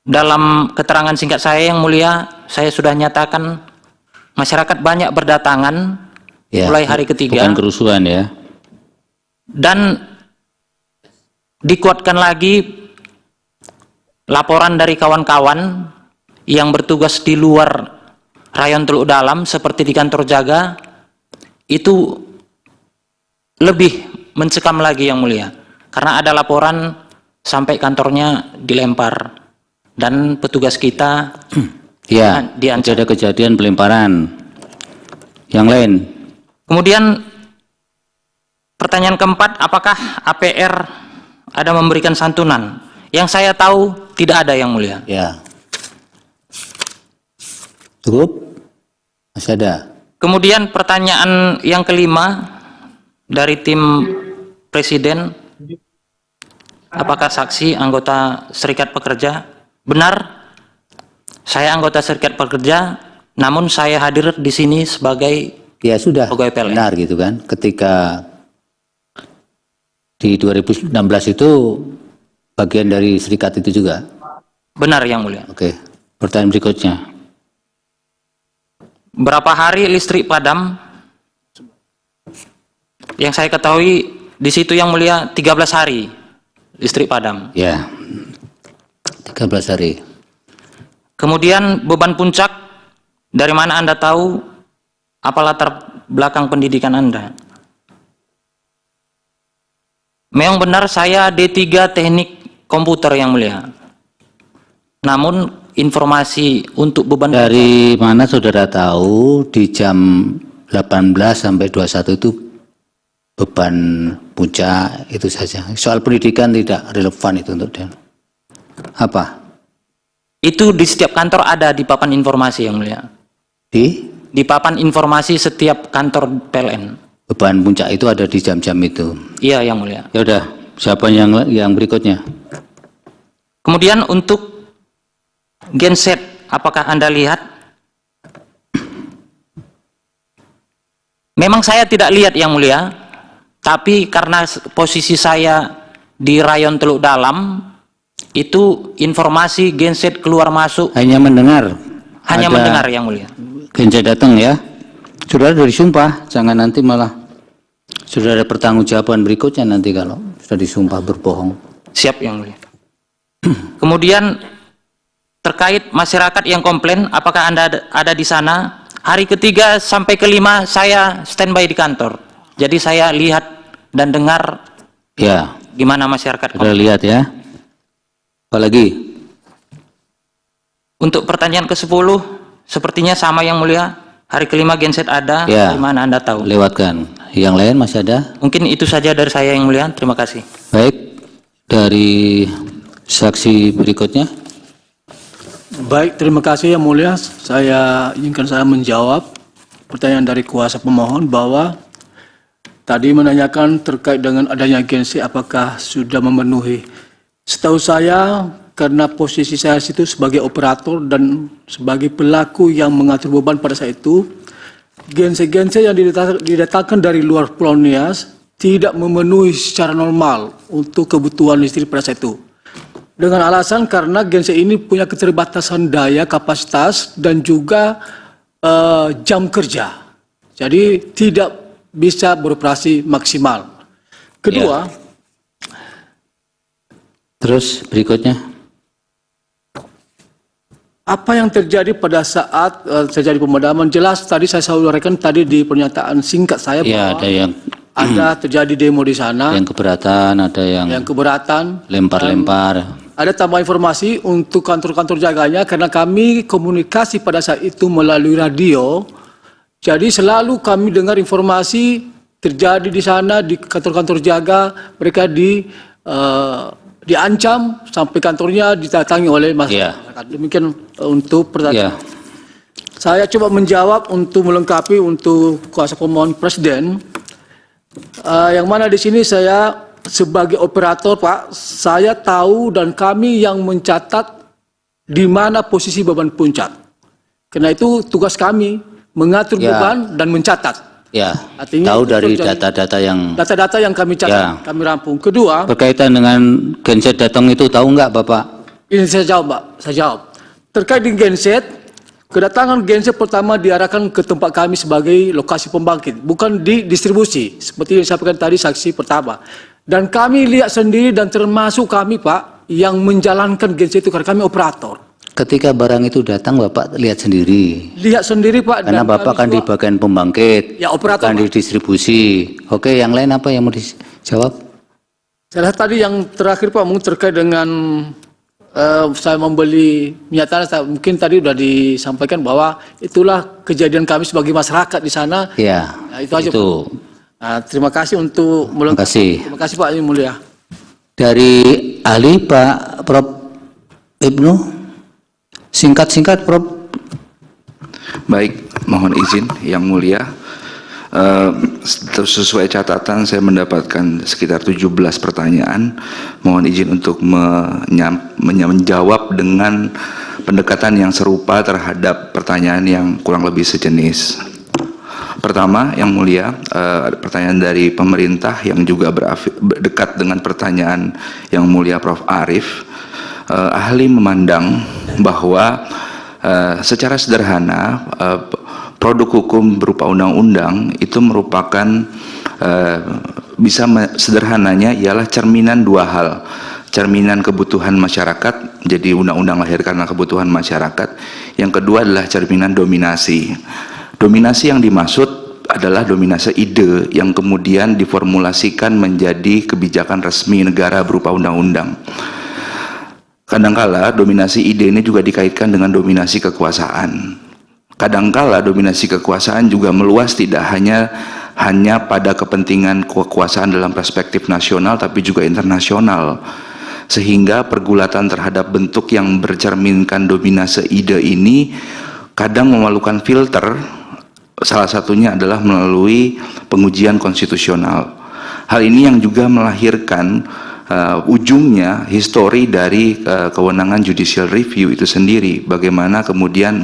Dalam keterangan singkat saya, yang mulia, saya sudah nyatakan masyarakat banyak berdatangan
Ya,
mulai hari ketiga.
bukan kerusuhan ya.
Dan dikuatkan lagi laporan dari kawan-kawan yang bertugas di luar rayon Teluk Dalam seperti di kantor jaga, itu lebih mencekam lagi, yang mulia, karena ada laporan sampai kantornya dilempar dan petugas kita
Ya,
diancam.
ada kejadian pelemparan. Yang lain.
Kemudian pertanyaan keempat, apakah APR ada memberikan santunan? Yang saya tahu tidak ada, yang mulia.
Ya. Cukup? Masih ada?
Kemudian pertanyaan yang kelima dari tim Presiden, apakah saksi anggota Serikat Pekerja? Benar, saya anggota Serikat Pekerja, namun saya hadir di sini sebagai
Ya sudah,
pegawai PLN.
benar gitu kan. Ketika di 2016 itu bagian dari serikat itu juga.
Benar, yang mulia.
Oke, pertanyaan berikutnya.
Berapa hari listrik padam? Yang saya ketahui di situ, yang mulia, 13 hari listrik padam.
Ya, 13 hari.
Kemudian beban puncak, dari mana Anda tahu? Apa latar belakang pendidikan Anda? Memang benar saya D3 Teknik Komputer, yang mulia. Namun informasi untuk beban
Dari mana saudara tahu di jam 18 sampai 21 itu beban puncak itu saja? Soal pendidikan tidak relevan itu untuk dia. Apa?
itu di setiap kantor ada di papan informasi, yang mulia. Di papan informasi setiap kantor PLN.
Beban puncak itu ada di jam-jam itu.
Iya, yang mulia.
Ya udah, siapa yang berikutnya?
Kemudian untuk genset, apakah Anda lihat? Memang saya tidak lihat, yang mulia, tapi karena posisi saya di rayon Teluk Dalam, itu informasi genset keluar masuk
Hanya mendengar.
hanya
Ada
mendengar, yang mulia.
Genset datang ya. Saudara dari disumpah, jangan nanti malah sudah ada pertanggungjawaban berikutnya nanti kalau sudah disumpah berbohong.
Siap, yang mulia. Kemudian terkait masyarakat yang komplain, apakah Anda ada di sana? Hari ketiga sampai kelima saya standby di kantor. Jadi saya lihat dan dengar
Ya,
gimana masyarakat
sudah
komplain.
lihat ya. Apalagi?
Untuk pertanyaan ke-10, sepertinya sama, yang mulia. Hari kelima genset ada,
Ya.
gimana Anda tahu?
Lewatkan. Yang lain masih ada?
Mungkin itu saja dari saya, yang mulia. Terima kasih.
Baik, dari Saksi berikutnya.
Baik, terima kasih Yang Mulia. Saya menjawab pertanyaan dari kuasa pemohon bahwa tadi menanyakan terkait dengan adanya agensi apakah sudah memenuhi. Setahu saya, karena posisi saya situ sebagai operator dan sebagai pelaku yang mengatur beban pada saat itu, gense-gense yang didatangkan dari luar Pulau Nias tidak memenuhi secara normal untuk kebutuhan listrik pada saat itu. Dengan alasan karena gense ini punya keterbatasan daya, kapasitas, dan juga jam kerja. Jadi tidak bisa beroperasi maksimal. Kedua,
Terus berikutnya.
apa yang terjadi pada saat terjadi pemadaman? Jelas tadi saya sampaikan tadi di pernyataan singkat saya
Ya,
bahwa
ada yang
terjadi demo di sana,
yang keberatan, ada yang
keberatan.
lempar-lempar.
Ada tambah informasi untuk kantor-kantor jaganya karena kami komunikasi pada saat itu melalui radio. Jadi selalu kami dengar informasi terjadi di sana di kantor-kantor jaga, mereka diancam sampai kantornya didatangi oleh masyarakat. Demikian untuk pertanyaan. Saya coba menjawab untuk melengkapi untuk kuasa pemohon Presiden. Yang mana di sini saya sebagai operator, Pak, saya tahu dan kami yang mencatat di mana posisi beban puncak. Karena itu tugas kami mengatur beban dan mencatat.
Ya,
Artinya
tahu
itu
dari
terjadi.
data-data yang
kami catat, kami rampung. Kedua,
berkaitan dengan genset datang itu tahu nggak Bapak?
ini saya jawab, Pak. Saya jawab. Terkait dengan genset, kedatangan genset pertama diarahkan ke tempat kami sebagai lokasi pembangkit, bukan di distribusi, seperti yang disampaikan tadi saksi pertama. Dan kami lihat sendiri dan termasuk kami, Pak, yang menjalankan genset itu karena kami operator.
Ketika barang itu datang Bapak lihat sendiri.
Lihat sendiri, Pak.
Karena
dan
Bapak kan di bagian pembangkit,
Ya, operator,
bukan di
Pak.
distribusi. Oke, yang lain apa yang mau dijawab?
Saya tadi yang terakhir, Pak, mungkin terkait dengan saya membeli minyak tanah, mungkin tadi sudah disampaikan bahwa itulah kejadian kami sebagai masyarakat di sana.
Ya,
Nah, itu aja,
itu.
Pak. Nah, terima kasih untuk
Terima kasih.
Terima kasih, Pak Yang Mulia.
Dari ahli Pak Prof. Ibnu, singkat-singkat Prof.
Baik, mohon izin Yang Mulia. Sesuai catatan saya mendapatkan sekitar 17 pertanyaan. Mohon izin untuk menjawab dengan pendekatan yang serupa terhadap pertanyaan yang kurang lebih sejenis. Pertama, Yang Mulia, pertanyaan dari pemerintah yang juga dekat dengan pertanyaan Yang Mulia Prof. Arief. Ahli memandang bahwa secara sederhana produk hukum berupa undang-undang itu merupakan sederhananya ialah cerminan dua hal. Cerminan kebutuhan masyarakat, jadi undang-undang lahir karena kebutuhan masyarakat. Yang kedua adalah cerminan dominasi. Dominasi yang dimaksud adalah dominasi ide yang kemudian diformulasikan menjadi kebijakan resmi negara berupa undang-undang. Kadangkala dominasi ide ini juga dikaitkan dengan dominasi kekuasaan. Kadangkala dominasi kekuasaan juga meluas tidak hanya pada kepentingan kekuasaan dalam perspektif nasional tapi juga internasional. Sehingga pergulatan terhadap bentuk yang bercerminkan dominasi ide ini kadang memerlukan filter, salah satunya adalah melalui pengujian konstitusional. Hal ini yang juga melahirkan ujungnya histori dari kewenangan judicial review itu sendiri, bagaimana kemudian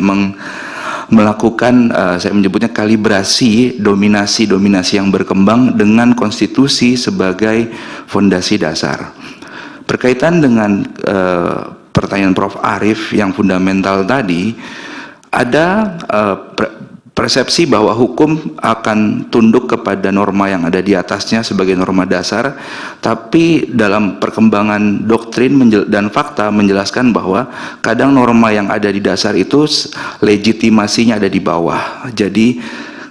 melakukan saya menyebutnya kalibrasi dominasi yang berkembang dengan konstitusi sebagai fondasi dasar. Berkaitan dengan pertanyaan Prof. Arief yang fundamental tadi, ada persepsi bahwa hukum akan tunduk kepada norma yang ada di atasnya sebagai norma dasar, tapi dalam perkembangan doktrin dan fakta menjelaskan bahwa kadang norma yang ada di dasar itu legitimasinya ada di bawah. Jadi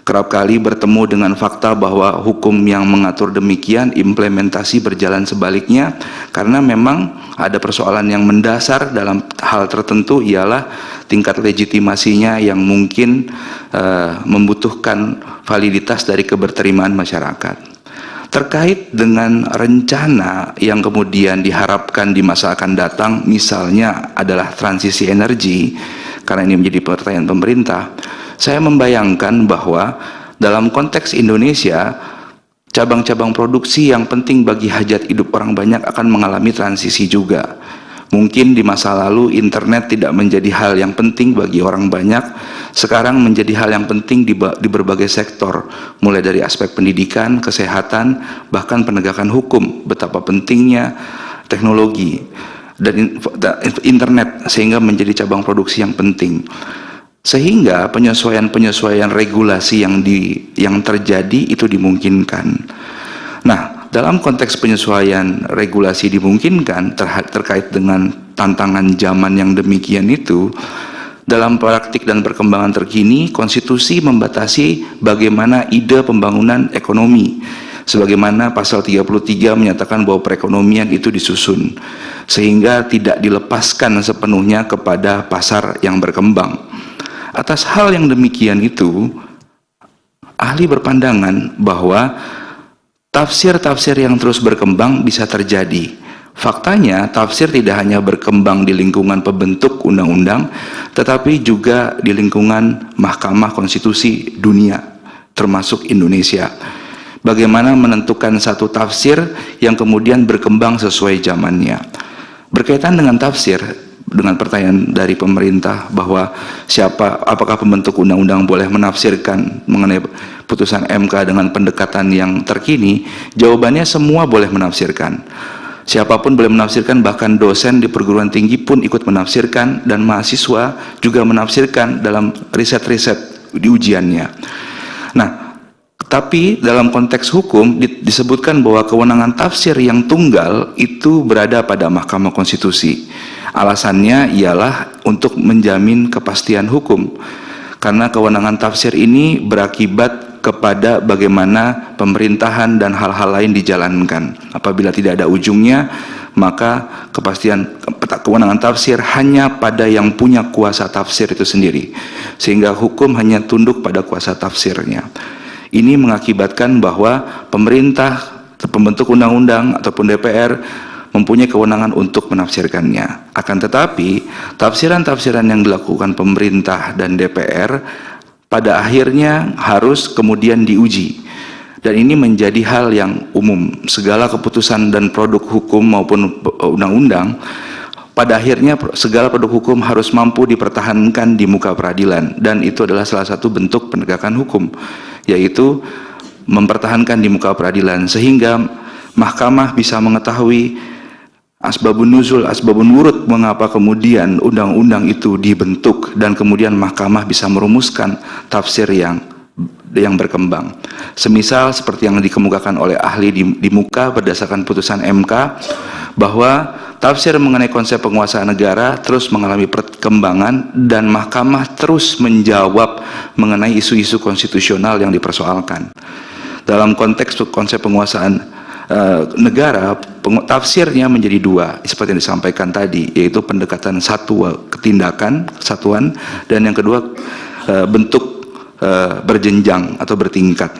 kerap kali bertemu dengan fakta bahwa hukum yang mengatur demikian, implementasi berjalan sebaliknya, karena memang ada persoalan yang mendasar dalam hal tertentu ialah tingkat legitimasinya yang mungkin membutuhkan validitas dari keberterimaan masyarakat. terkait dengan rencana yang kemudian diharapkan di masa akan datang, misalnya adalah transisi energi, karena ini menjadi pertanyaan pemerintah, saya membayangkan bahwa dalam konteks Indonesia, cabang-cabang produksi yang penting bagi hajat hidup orang banyak akan mengalami transisi juga. Mungkin di masa lalu internet tidak menjadi hal yang penting bagi orang banyak, sekarang menjadi hal yang penting di berbagai sektor, mulai dari aspek pendidikan, kesehatan, bahkan penegakan hukum. Betapa pentingnya teknologi dan internet sehingga menjadi cabang produksi yang penting. Sehingga penyesuaian-penyesuaian regulasi yang terjadi itu dimungkinkan. Nah, dalam konteks penyesuaian regulasi dimungkinkan terkait dengan tantangan zaman yang demikian itu, dalam praktik dan perkembangan terkini, konstitusi membatasi bagaimana ide pembangunan ekonomi. Sebagaimana pasal 33 menyatakan bahwa perekonomian itu disusun, sehingga tidak dilepaskan sepenuhnya kepada pasar yang berkembang. Atas hal yang demikian itu, ahli berpandangan bahwa tafsir-tafsir yang terus berkembang bisa terjadi. Faktanya, tafsir tidak hanya berkembang di lingkungan pembentuk undang-undang, tetapi juga di lingkungan Mahkamah Konstitusi dunia, termasuk Indonesia. Bagaimana menentukan satu tafsir yang kemudian berkembang sesuai zamannya. Berkaitan dengan tafsir, dengan pertanyaan dari pemerintah bahwa apakah pembentuk undang-undang boleh menafsirkan mengenai putusan MK dengan pendekatan yang terkini, jawabannya semua boleh menafsirkan. Siapapun boleh menafsirkan, bahkan dosen di perguruan tinggi pun ikut menafsirkan, dan mahasiswa juga menafsirkan dalam riset-riset di ujiannya. Nah, tapi dalam konteks hukum disebutkan bahwa kewenangan tafsir yang tunggal itu berada pada Mahkamah Konstitusi. Alasannya ialah untuk menjamin kepastian hukum, karena kewenangan tafsir ini berakibat kepada bagaimana pemerintahan dan hal-hal lain dijalankan. Apabila tidak ada ujungnya, maka kewenangan tafsir hanya pada yang punya kuasa tafsir itu sendiri, sehingga hukum hanya tunduk pada kuasa tafsirnya. Ini mengakibatkan bahwa pemerintah, pembentuk undang-undang ataupun DPR mempunyai kewenangan untuk menafsirkannya. Akan tetapi, tafsiran-tafsiran yang dilakukan pemerintah dan DPR pada akhirnya harus kemudian diuji. Dan ini menjadi hal yang umum. Segala keputusan dan produk hukum maupun undang-undang, pada akhirnya segala produk hukum harus mampu dipertahankan di muka peradilan. Dan itu adalah salah satu bentuk penegakan hukum, yaitu mempertahankan di muka peradilan, sehingga mahkamah bisa mengetahui asbabun nuzul, asbabun wurud, mengapa kemudian undang-undang itu dibentuk, dan kemudian mahkamah bisa merumuskan tafsir yang berkembang. Semisal seperti yang dikemukakan oleh ahli di muka berdasarkan putusan MK, bahwa tafsir mengenai konsep penguasaan negara terus mengalami perkembangan, dan mahkamah terus menjawab mengenai isu-isu konstitusional yang dipersoalkan. Dalam konteks konsep penguasaan negara, tafsirnya menjadi dua, seperti yang disampaikan tadi, yaitu pendekatan kesatuan, dan yang kedua bentuk berjenjang atau bertingkat.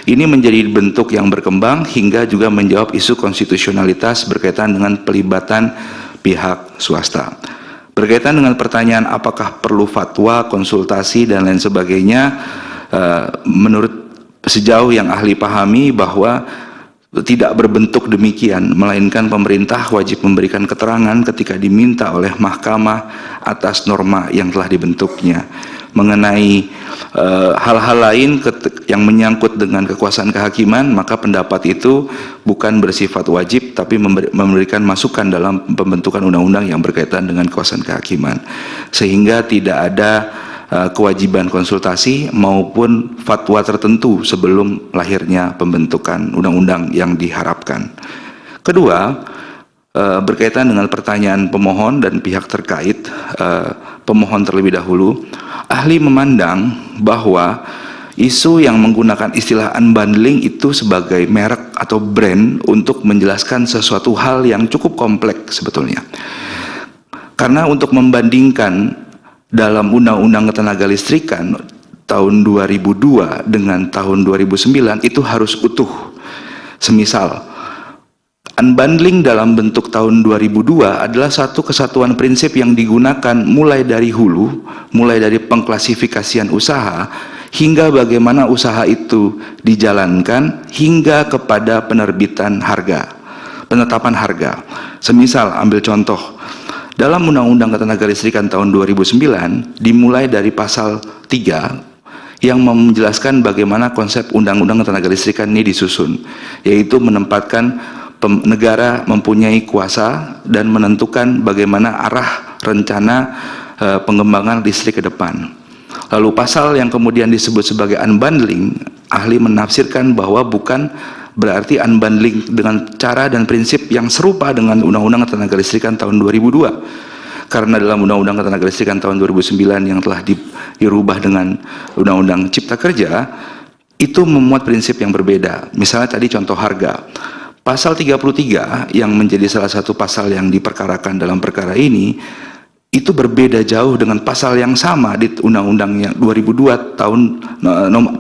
Ini menjadi bentuk yang berkembang hingga juga menjawab isu konstitusionalitas berkaitan dengan pelibatan pihak swasta. Berkaitan dengan pertanyaan apakah perlu fatwa, konsultasi, dan lain sebagainya, menurut sejauh yang ahli pahami bahwa tidak berbentuk demikian, melainkan pemerintah wajib memberikan keterangan ketika diminta oleh mahkamah atas norma yang telah dibentuknya. Mengenai hal-hal lain yang menyangkut dengan kekuasaan kehakiman, maka pendapat itu bukan bersifat wajib, tapi memberikan masukan dalam pembentukan undang-undang yang berkaitan dengan kekuasaan kehakiman, sehingga tidak ada kewajiban konsultasi maupun fatwa tertentu sebelum lahirnya pembentukan undang-undang yang diharapkan. Kedua, berkaitan dengan pertanyaan pemohon dan pihak terkait, pemohon terlebih dahulu, ahli memandang bahwa isu yang menggunakan istilah unbundling itu sebagai merek atau brand untuk menjelaskan sesuatu hal yang cukup kompleks sebetulnya. Karena untuk membandingkan dalam Undang-Undang Ketenagalistrikan tahun 2002 dengan tahun 2009 itu harus utuh. Semisal, unbundling dalam bentuk tahun 2002 adalah satu kesatuan prinsip yang digunakan mulai dari hulu, mulai dari pengklasifikasian usaha, hingga bagaimana usaha itu dijalankan, hingga kepada penerbitan harga, penetapan harga. Semisal, ambil contoh, dalam Undang-Undang Ketenagalistrikan tahun 2009, dimulai dari pasal 3, yang menjelaskan bagaimana konsep Undang-Undang Ketenagalistrikan ini disusun, yaitu menempatkan negara mempunyai kuasa dan menentukan bagaimana arah rencana pengembangan listrik ke depan. Lalu pasal yang kemudian disebut sebagai unbundling, ahli menafsirkan bahwa bukan berarti unbundling dengan cara dan prinsip yang serupa dengan Undang-Undang Ketenagalistrikan tahun 2002. Karena dalam Undang-Undang Ketenagalistrikan tahun 2009 yang telah dirubah dengan Undang-Undang Cipta Kerja, itu memuat prinsip yang berbeda. Misalnya tadi contoh harga. Pasal 33 yang menjadi salah satu pasal yang diperkarakan dalam perkara ini, itu berbeda jauh dengan pasal yang sama di Undang-Undang yang 2002 tahun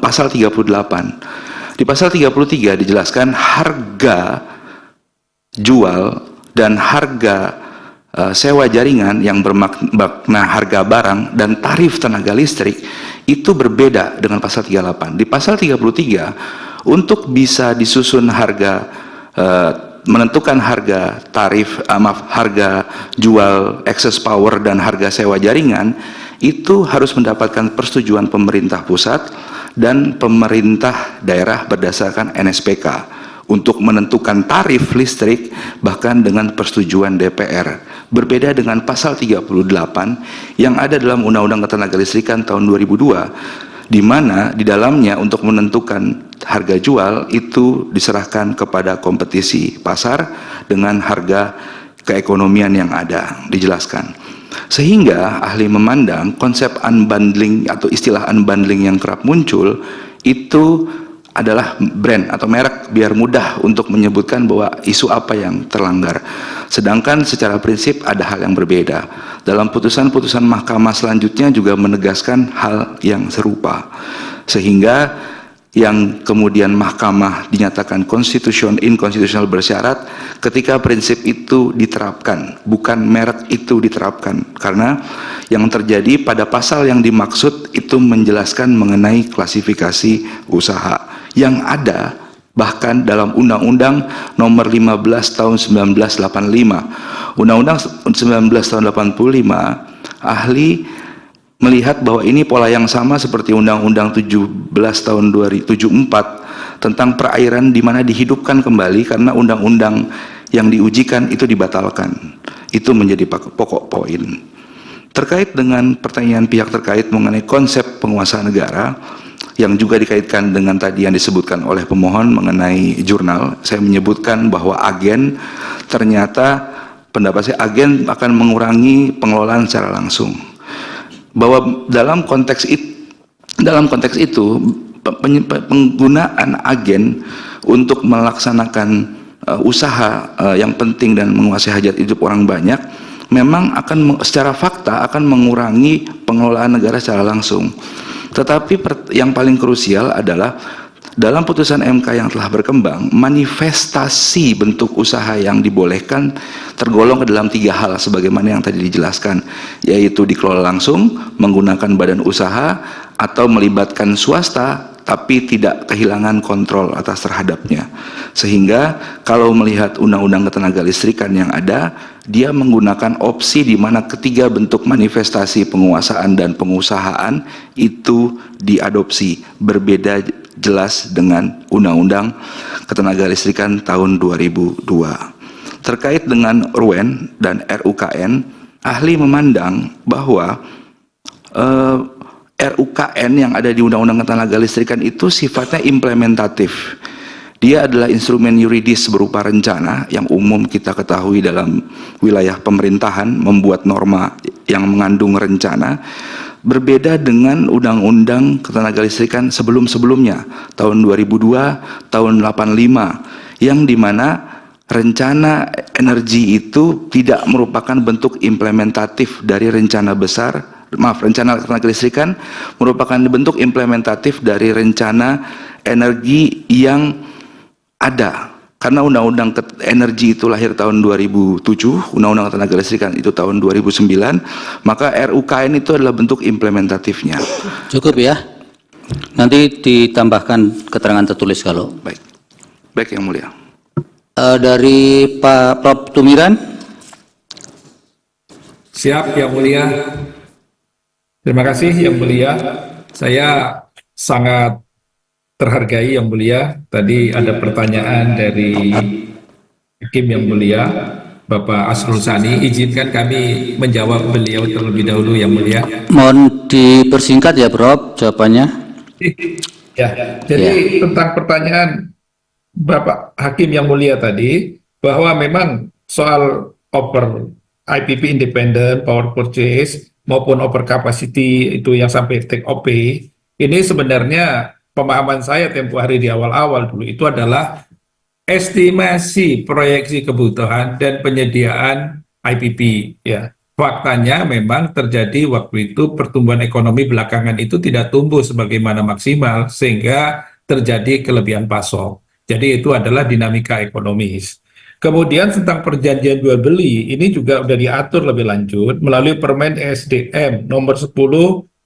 pasal 38. Di pasal 33 dijelaskan harga jual dan harga sewa jaringan yang bermakna harga barang dan tarif tenaga listrik itu berbeda dengan pasal 38. Di pasal 33 untuk bisa disusun harga menentukan harga tarif harga jual excess power dan harga sewa jaringan itu harus mendapatkan persetujuan pemerintah pusat dan pemerintah daerah berdasarkan NSPK untuk menentukan tarif listrik bahkan dengan persetujuan DPR. Berbeda dengan pasal 38 yang ada dalam Undang-Undang Ketenagalistrikan tahun 2002, di mana di dalamnya untuk menentukan harga jual itu diserahkan kepada kompetisi pasar dengan harga keekonomian yang ada, dijelaskan. Sehingga ahli memandang konsep unbundling atau istilah unbundling yang kerap muncul itu adalah brand atau merek biar mudah untuk menyebutkan bahwa isu apa yang terlanggar. Sedangkan secara prinsip ada hal yang berbeda. Dalam putusan-putusan mahkamah selanjutnya juga menegaskan hal yang serupa. Sehingga yang kemudian mahkamah dinyatakan inkonstitusional bersyarat ketika prinsip itu diterapkan, bukan merek itu diterapkan. Karena yang terjadi pada pasal yang dimaksud itu menjelaskan mengenai klasifikasi usaha yang ada bahkan dalam Undang-Undang Nomor 15 Tahun 1985. Undang-Undang 19 Tahun 85, ahli melihat bahwa ini pola yang sama seperti Undang-Undang 17 Tahun 2074 tentang perairan di mana dihidupkan kembali karena undang-undang yang diujikan itu dibatalkan. Itu menjadi pokok poin. Terkait dengan pertanyaan pihak terkait mengenai konsep penguasaan negara, yang juga dikaitkan dengan tadi yang disebutkan oleh pemohon mengenai jurnal, saya menyebutkan bahwa agen ternyata pendapat saya agen akan mengurangi pengelolaan secara langsung. Bahwa dalam konteks itu penggunaan agen untuk melaksanakan usaha yang penting dan menguasai hajat hidup orang banyak memang akan secara fakta akan mengurangi pengelolaan negara secara langsung. Tetapi yang paling krusial adalah dalam putusan MK yang telah berkembang, manifestasi bentuk usaha yang dibolehkan tergolong ke dalam 3 hal sebagaimana yang tadi dijelaskan, yaitu dikelola langsung, menggunakan badan usaha, atau melibatkan swasta tapi tidak kehilangan kontrol atas terhadapnya. Sehingga kalau melihat Undang-Undang Ketenagalistrikan yang ada, dia menggunakan opsi di mana ketiga bentuk manifestasi penguasaan dan pengusahaan itu diadopsi, berbeda jelas dengan Undang-Undang Ketenagalistrikan tahun 2002. Terkait dengan RUN dan RUKN, ahli memandang bahwa RUKN yang ada di Undang-Undang Ketenagalistrikan itu sifatnya implementatif. Dia adalah instrumen yuridis berupa rencana yang umum kita ketahui dalam wilayah pemerintahan, membuat norma yang mengandung rencana, berbeda dengan Undang-Undang Ketenagalistrikan sebelum-sebelumnya, tahun 2002, tahun 85, yang dimana rencana energi itu tidak merupakan bentuk implementatif dari rencana besar, rencana ketenagalistrikan merupakan bentuk implementatif dari rencana energi yang ada Karena Undang-Undang Energi itu lahir tahun 2007, Undang-Undang Tenaga Listrikan itu tahun 2009, maka RUKN itu adalah bentuk implementatifnya.
Cukup ya. Nanti ditambahkan keterangan tertulis kalau.
Baik, baik Yang Mulia.
Dari Pak Prof. Tumiran.
Siap, Yang Mulia. Terima kasih, Yang Mulia. Saya sangat terhargai, Yang Mulia. Tadi ada pertanyaan dari Hakim Yang Mulia, Bapak Asrul Sani. Izinkan kami menjawab beliau terlebih dahulu, Yang Mulia.
Mohon dipersingkat ya, Prof. jawabannya.
Ya, jadi tentang pertanyaan Bapak Hakim Yang Mulia tadi, bahwa memang soal over IPP independent, power purchase, maupun over capacity itu yang sampai take OP, ini sebenarnya pemahaman saya tempo hari di awal-awal dulu itu adalah estimasi proyeksi kebutuhan dan penyediaan IPP. Ya, faktanya memang terjadi waktu itu pertumbuhan ekonomi belakangan itu tidak tumbuh sebagaimana maksimal sehingga terjadi kelebihan pasok. Jadi itu adalah dinamika ekonomis. Kemudian tentang perjanjian jual beli ini juga sudah diatur lebih lanjut melalui Permen ESDM nomor 10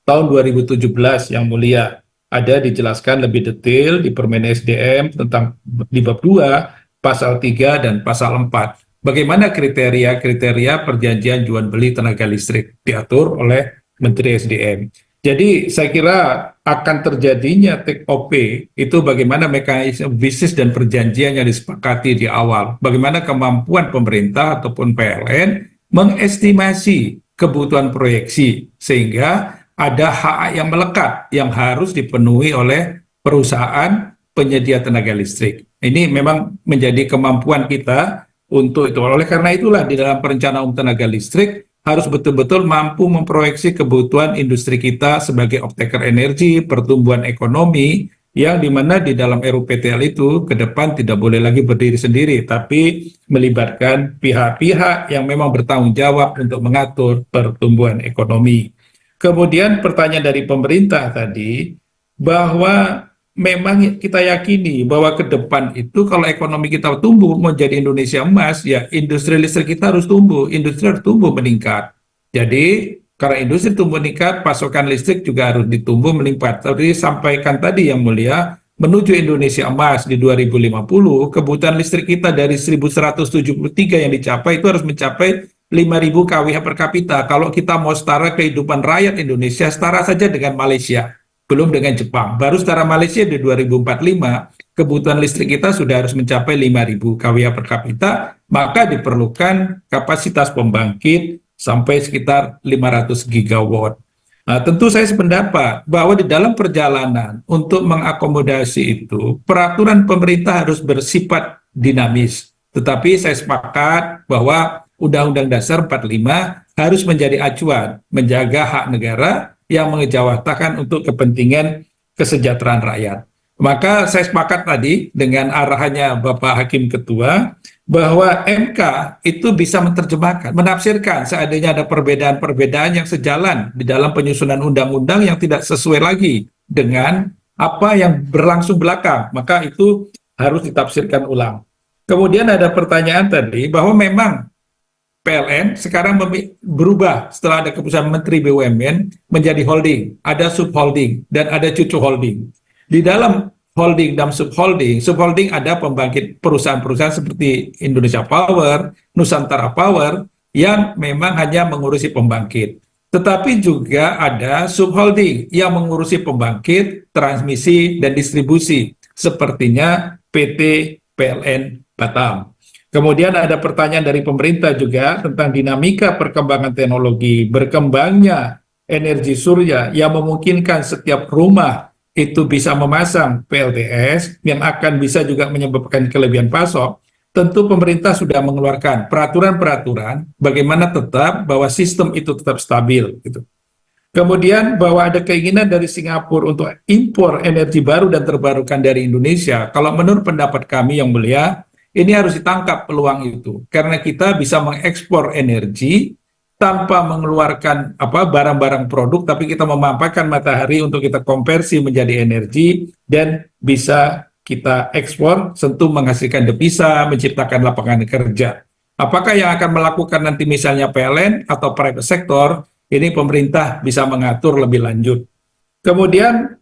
tahun 2017 Yang Mulia. Ada dijelaskan lebih detail di Permen SDM tentang di bab 2, pasal 3 dan pasal 4. Bagaimana kriteria-kriteria perjanjian jual beli tenaga listrik diatur oleh Menteri SDM. Jadi saya kira akan terjadinya take OP itu bagaimana mekanisme bisnis dan perjanjian yang disepakati di awal. Bagaimana kemampuan pemerintah ataupun PLN mengestimasi kebutuhan proyeksi sehingga ada hak yang melekat yang harus dipenuhi oleh perusahaan penyedia tenaga listrik. Ini memang menjadi kemampuan kita untuk itu. Oleh karena itulah di dalam perencanaan umum tenaga listrik harus betul-betul mampu memproyeksi kebutuhan industri kita sebagai off-taker energi, pertumbuhan ekonomi, yang dimana di dalam RUPTL itu ke depan tidak boleh lagi berdiri sendiri, tapi melibatkan pihak-pihak yang memang bertanggung jawab untuk mengatur pertumbuhan ekonomi. Kemudian pertanyaan dari pemerintah tadi, bahwa memang kita yakini bahwa ke depan itu kalau ekonomi kita tumbuh menjadi Indonesia emas, ya industri listrik kita harus tumbuh, industri harus tumbuh meningkat. Jadi karena industri tumbuh meningkat, pasokan listrik juga harus ditumbuh meningkat. Tadi sampaikan tadi Yang Mulia, menuju Indonesia emas di 2050, kebutuhan listrik kita dari 1173 yang dicapai itu harus mencapai 5.000 kWh per kapita. Kalau kita mau setara kehidupan rakyat Indonesia, setara saja dengan Malaysia. Belum dengan Jepang. Baru setara Malaysia di 2045, kebutuhan listrik kita sudah harus mencapai 5.000 kWh per kapita, maka diperlukan kapasitas pembangkit sampai sekitar 500 gigawatt. Nah, tentu saya sependapat bahwa di dalam perjalanan untuk mengakomodasi itu, peraturan pemerintah harus bersifat dinamis. Tetapi saya sepakat bahwa Undang-Undang Dasar 45 harus menjadi acuan, menjaga hak negara yang mengejawantahkan untuk kepentingan kesejahteraan rakyat. Maka saya sepakat tadi dengan arahannya Bapak Hakim Ketua bahwa MK itu bisa menerjemahkan, menafsirkan seandainya ada perbedaan-perbedaan yang sejalan di dalam penyusunan undang-undang yang tidak sesuai lagi dengan apa yang berlangsung belakang, maka itu harus ditafsirkan ulang. Kemudian ada pertanyaan tadi bahwa memang PLN sekarang berubah setelah ada keputusan Menteri BUMN menjadi holding, ada subholding dan ada cucu holding. Di dalam holding dan subholding ada pembangkit perusahaan-perusahaan seperti Indonesia Power, Nusantara Power yang memang hanya mengurusi pembangkit. Tetapi juga ada subholding yang mengurusi pembangkit, transmisi dan distribusi, sepertinya PT PLN Batam. Kemudian ada pertanyaan dari pemerintah juga tentang dinamika perkembangan teknologi, berkembangnya energi surya yang memungkinkan setiap rumah itu bisa memasang PLTS yang akan bisa juga menyebabkan kelebihan pasok. Tentu pemerintah sudah mengeluarkan peraturan-peraturan bagaimana tetap bahwa sistem itu tetap stabil. Gitu. Kemudian bahwa ada keinginan dari Singapura untuk impor energi baru dan terbarukan dari Indonesia. Kalau menurut pendapat kami Yang Mulia, ini harus ditangkap peluang itu, karena kita bisa mengekspor energi tanpa mengeluarkan barang-barang produk, tapi kita memanfaatkan matahari untuk kita konversi menjadi energi dan bisa kita ekspor tentu menghasilkan devisa, menciptakan lapangan kerja. Apakah yang akan melakukan nanti misalnya PLN atau private sector, ini pemerintah bisa mengatur lebih lanjut. Kemudian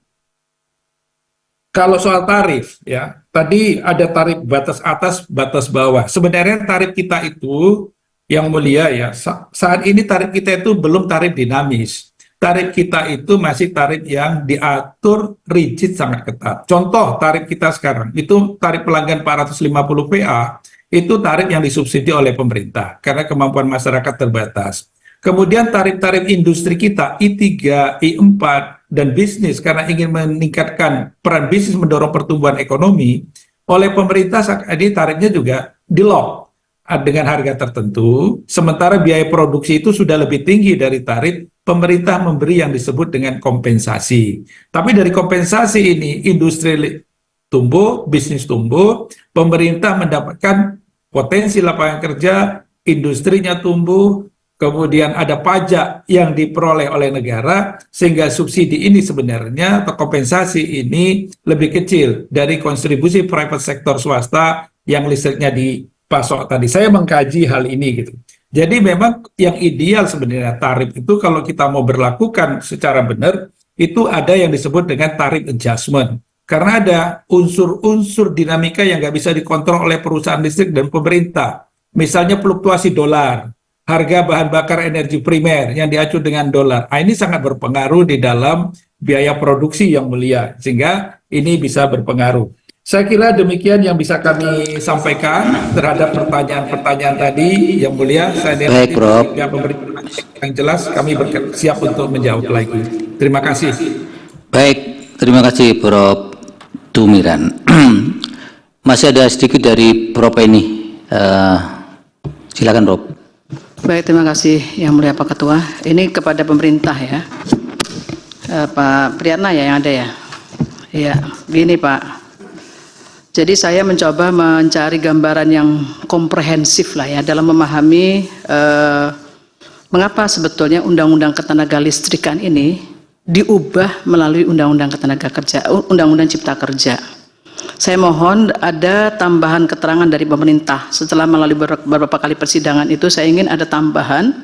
kalau soal tarif, ya, tadi ada tarif batas atas, batas bawah. Sebenarnya tarif kita itu, yang mulia ya, saat ini tarif kita itu belum tarif dinamis. Tarif kita itu masih tarif yang diatur rigid sangat ketat. Contoh tarif kita sekarang, itu tarif pelanggan 450 PA, itu tarif yang disubsidi oleh pemerintah, karena kemampuan masyarakat terbatas. Kemudian tarif-tarif industri kita, I3, I4, dan bisnis, karena ingin meningkatkan peran bisnis mendorong pertumbuhan ekonomi, oleh pemerintah saat ini tarifnya juga di-lock dengan harga tertentu, sementara biaya produksi itu sudah lebih tinggi dari tarif, pemerintah memberi yang disebut dengan kompensasi. Tapi dari kompensasi ini, industri tumbuh, bisnis tumbuh, pemerintah mendapatkan potensi lapangan kerja, industrinya tumbuh, kemudian ada pajak yang diperoleh oleh negara, sehingga subsidi ini sebenarnya atau kompensasi ini lebih kecil dari kontribusi private sektor swasta yang listriknya dipasok tadi. Saya mengkaji hal ini gitu. Jadi memang yang ideal sebenarnya tarif itu kalau kita mau berlakukan secara benar, itu ada yang disebut dengan tarif adjustment. Karena ada unsur-unsur dinamika yang nggak bisa dikontrol oleh perusahaan listrik dan pemerintah. Misalnya fluktuasi dolar, harga bahan bakar energi primer yang diacu dengan dolar. Ini sangat berpengaruh di dalam biaya produksi yang mulia, sehingga ini bisa berpengaruh. Saya kira demikian yang bisa kami sampaikan terhadap pertanyaan-pertanyaan tadi yang mulia. Saya
Baik, Prof.
Yang jelas kami siap untuk menjawab lagi. Terima kasih.
Baik, terima kasih Prof. Tumiran. Masih ada sedikit dari Prof. Eni. Silakan Prof.
Baik, terima kasih Yang Mulia Pak Ketua. Ini kepada pemerintah ya, Pak Priyatna ya yang ada ya. Iya, gini Pak. Jadi saya mencoba mencari gambaran yang komprehensif lah ya dalam memahami mengapa sebetulnya Undang-Undang Ketenagalistrikan ini diubah melalui Undang-Undang Undang-Undang Cipta Kerja. Saya mohon ada tambahan keterangan dari pemerintah. Setelah melalui beberapa kali persidangan itu, saya ingin ada tambahan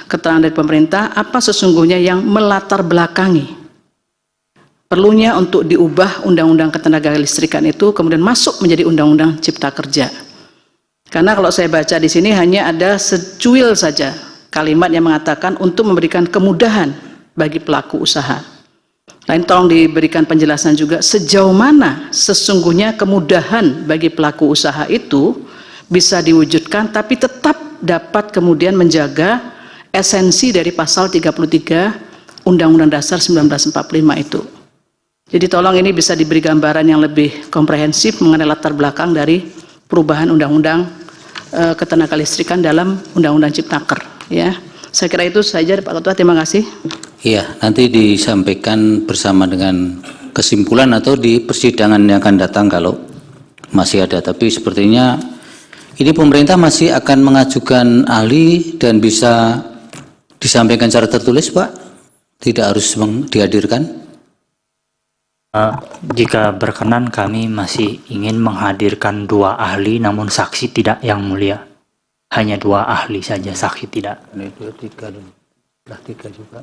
keterangan dari pemerintah apa sesungguhnya yang melatar belakangi perlunya untuk diubah Undang-Undang Ketenagalistrikan itu kemudian masuk menjadi Undang-Undang Cipta Kerja. Karena kalau saya baca di sini hanya ada secuil saja kalimat yang mengatakan untuk memberikan kemudahan bagi pelaku usaha. Lain tolong diberikan penjelasan juga sejauh mana sesungguhnya kemudahan bagi pelaku usaha itu bisa diwujudkan tapi tetap dapat kemudian menjaga esensi dari pasal 33 Undang-Undang Dasar 1945 itu. Jadi tolong ini bisa diberi gambaran yang lebih komprehensif mengenai latar belakang dari perubahan Undang-Undang Ketenagalistrikan dalam Undang-Undang Ciptaker. Ya, saya kira itu saja Pak Ketua. Terima kasih.
Iya, nanti disampaikan bersama dengan kesimpulan atau di persidangan yang akan datang kalau masih ada. Tapi sepertinya ini pemerintah masih akan mengajukan ahli dan bisa disampaikan secara tertulis, Pak. Tidak harus dihadirkan.
Jika berkenan kami masih ingin menghadirkan 2 ahli namun saksi tidak Yang Mulia. Hanya 2 ahli saja, saksi tidak.
Ini 2, 3 dulu. 3 juga.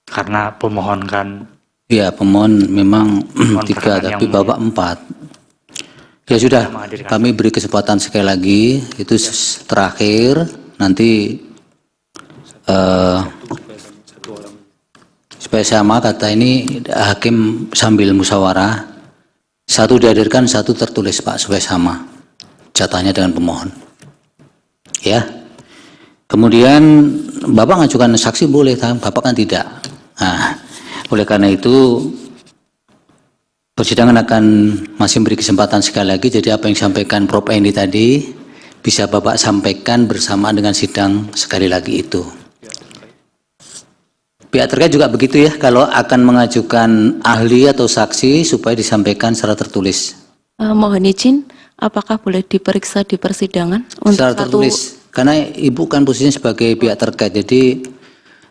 Karena pemohon kan.
Iya, pemohon memang 3 tapi Bapak 4. Ya sudah, kami beri kesempatan sekali lagi. Itu terakhir. Nanti supaya sama kata ini hakim sambil musyawarah, 1 dihadirkan, 1 tertulis Pak, supaya sama jatahnya dengan pemohon ya. Kemudian Bapak ngajukan saksi boleh, Bapak kan tidak. Nah, oleh karena itu persidangan akan masih beri kesempatan sekali lagi. Jadi apa yang disampaikan Prof. Eni tadi bisa Bapak sampaikan bersamaan dengan sidang sekali lagi itu. Pihak terkait juga begitu ya, kalau akan mengajukan ahli atau saksi supaya disampaikan secara tertulis.
Mohon izin, apakah boleh diperiksa di persidangan?
Secara tertulis, karena Ibu kan posisinya sebagai pihak terkait, jadi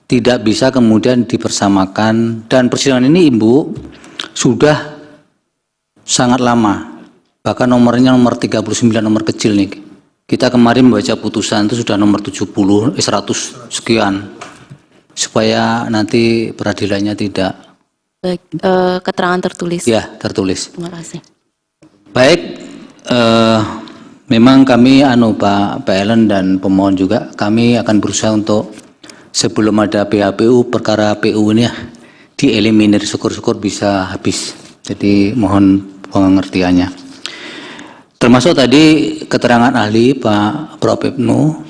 tidak bisa kemudian dipersamakan. Dan persidangan ini Ibu sudah sangat lama. Bahkan nomornya nomor 39, nomor kecil nih. Kita kemarin membaca putusan itu sudah nomor 100 sekian. Supaya nanti peradilannya tidak.
Baik, keterangan tertulis.
Ya, tertulis.
Terima kasih.
Baik, memang kami Pak Ellen dan pemohon juga, kami akan berusaha untuk sebelum ada PHPU, perkara PU ini ya, dieliminir, syukur-syukur bisa habis. Jadi mohon pengertiannya. Termasuk tadi keterangan ahli Pak Prof. Ibnu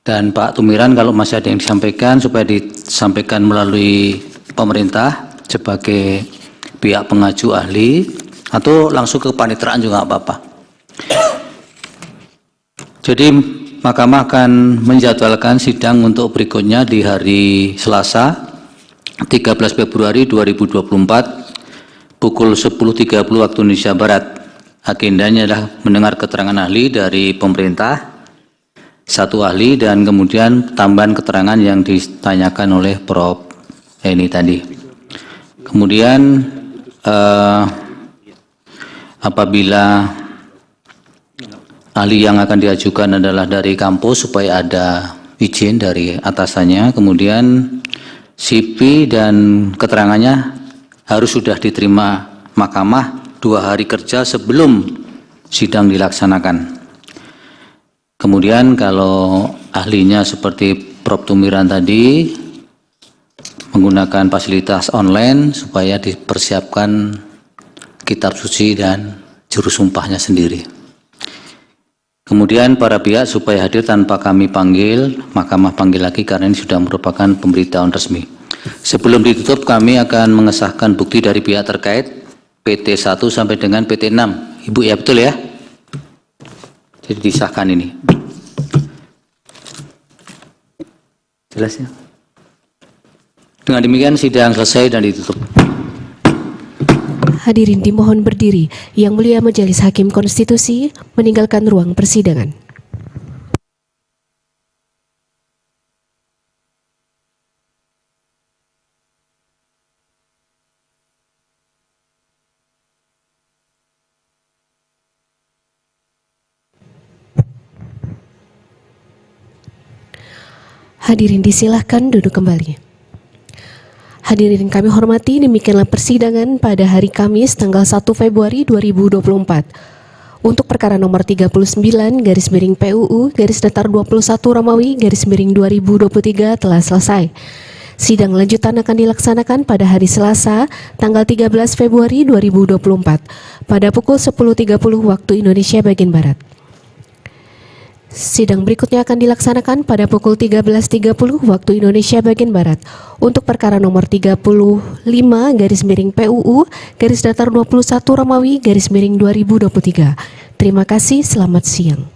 dan Pak Tumiran, kalau masih ada yang disampaikan supaya disampaikan melalui pemerintah sebagai pihak pengaju ahli atau langsung ke paniteraan juga nggak apa-apa. Jadi Mahkamah akan menjadwalkan sidang untuk berikutnya di hari Selasa 13 Februari 2024 pukul 10.30 waktu Indonesia Barat. Agendanya adalah mendengar keterangan ahli dari pemerintah, satu ahli, dan kemudian tambahan keterangan yang ditanyakan oleh Prof. Ini tadi. Kemudian apabila ahli yang akan diajukan adalah dari kampus supaya ada izin dari atasannya, kemudian CV dan keterangannya harus sudah diterima Mahkamah 2 hari kerja sebelum sidang dilaksanakan. Kemudian kalau ahlinya seperti Prof. Tumiran tadi menggunakan fasilitas online supaya dipersiapkan kitab suci dan juru sumpahnya sendiri. Kemudian para pihak supaya hadir tanpa kami panggil, Mahkamah panggil lagi karena ini sudah merupakan pemberitahuan resmi. Sebelum ditutup kami akan mengesahkan bukti dari pihak terkait PT 1 sampai dengan PT 6. Ibu ya betul ya? Jadi disahkan ini. Jelas ya? Dengan demikian sidang selesai dan ditutup.
Hadirin dimohon berdiri. Yang Mulia Majelis Hakim Konstitusi meninggalkan ruang persidangan. Hadirin disilahkan duduk kembali. Hadirin kami hormati, demikianlah persidangan pada hari Kamis tanggal 1 Februari 2024. Untuk perkara nomor 39/PUU/21 Romawi/2023 telah selesai. Sidang lanjutan akan dilaksanakan pada hari Selasa tanggal 13 Februari 2024 pada pukul 10.30 waktu Indonesia bagian Barat. Sidang berikutnya akan dilaksanakan pada pukul 13.30 waktu Indonesia bagian Barat untuk perkara nomor 35/PUU/21 Romawi/2023. Terima kasih, selamat siang.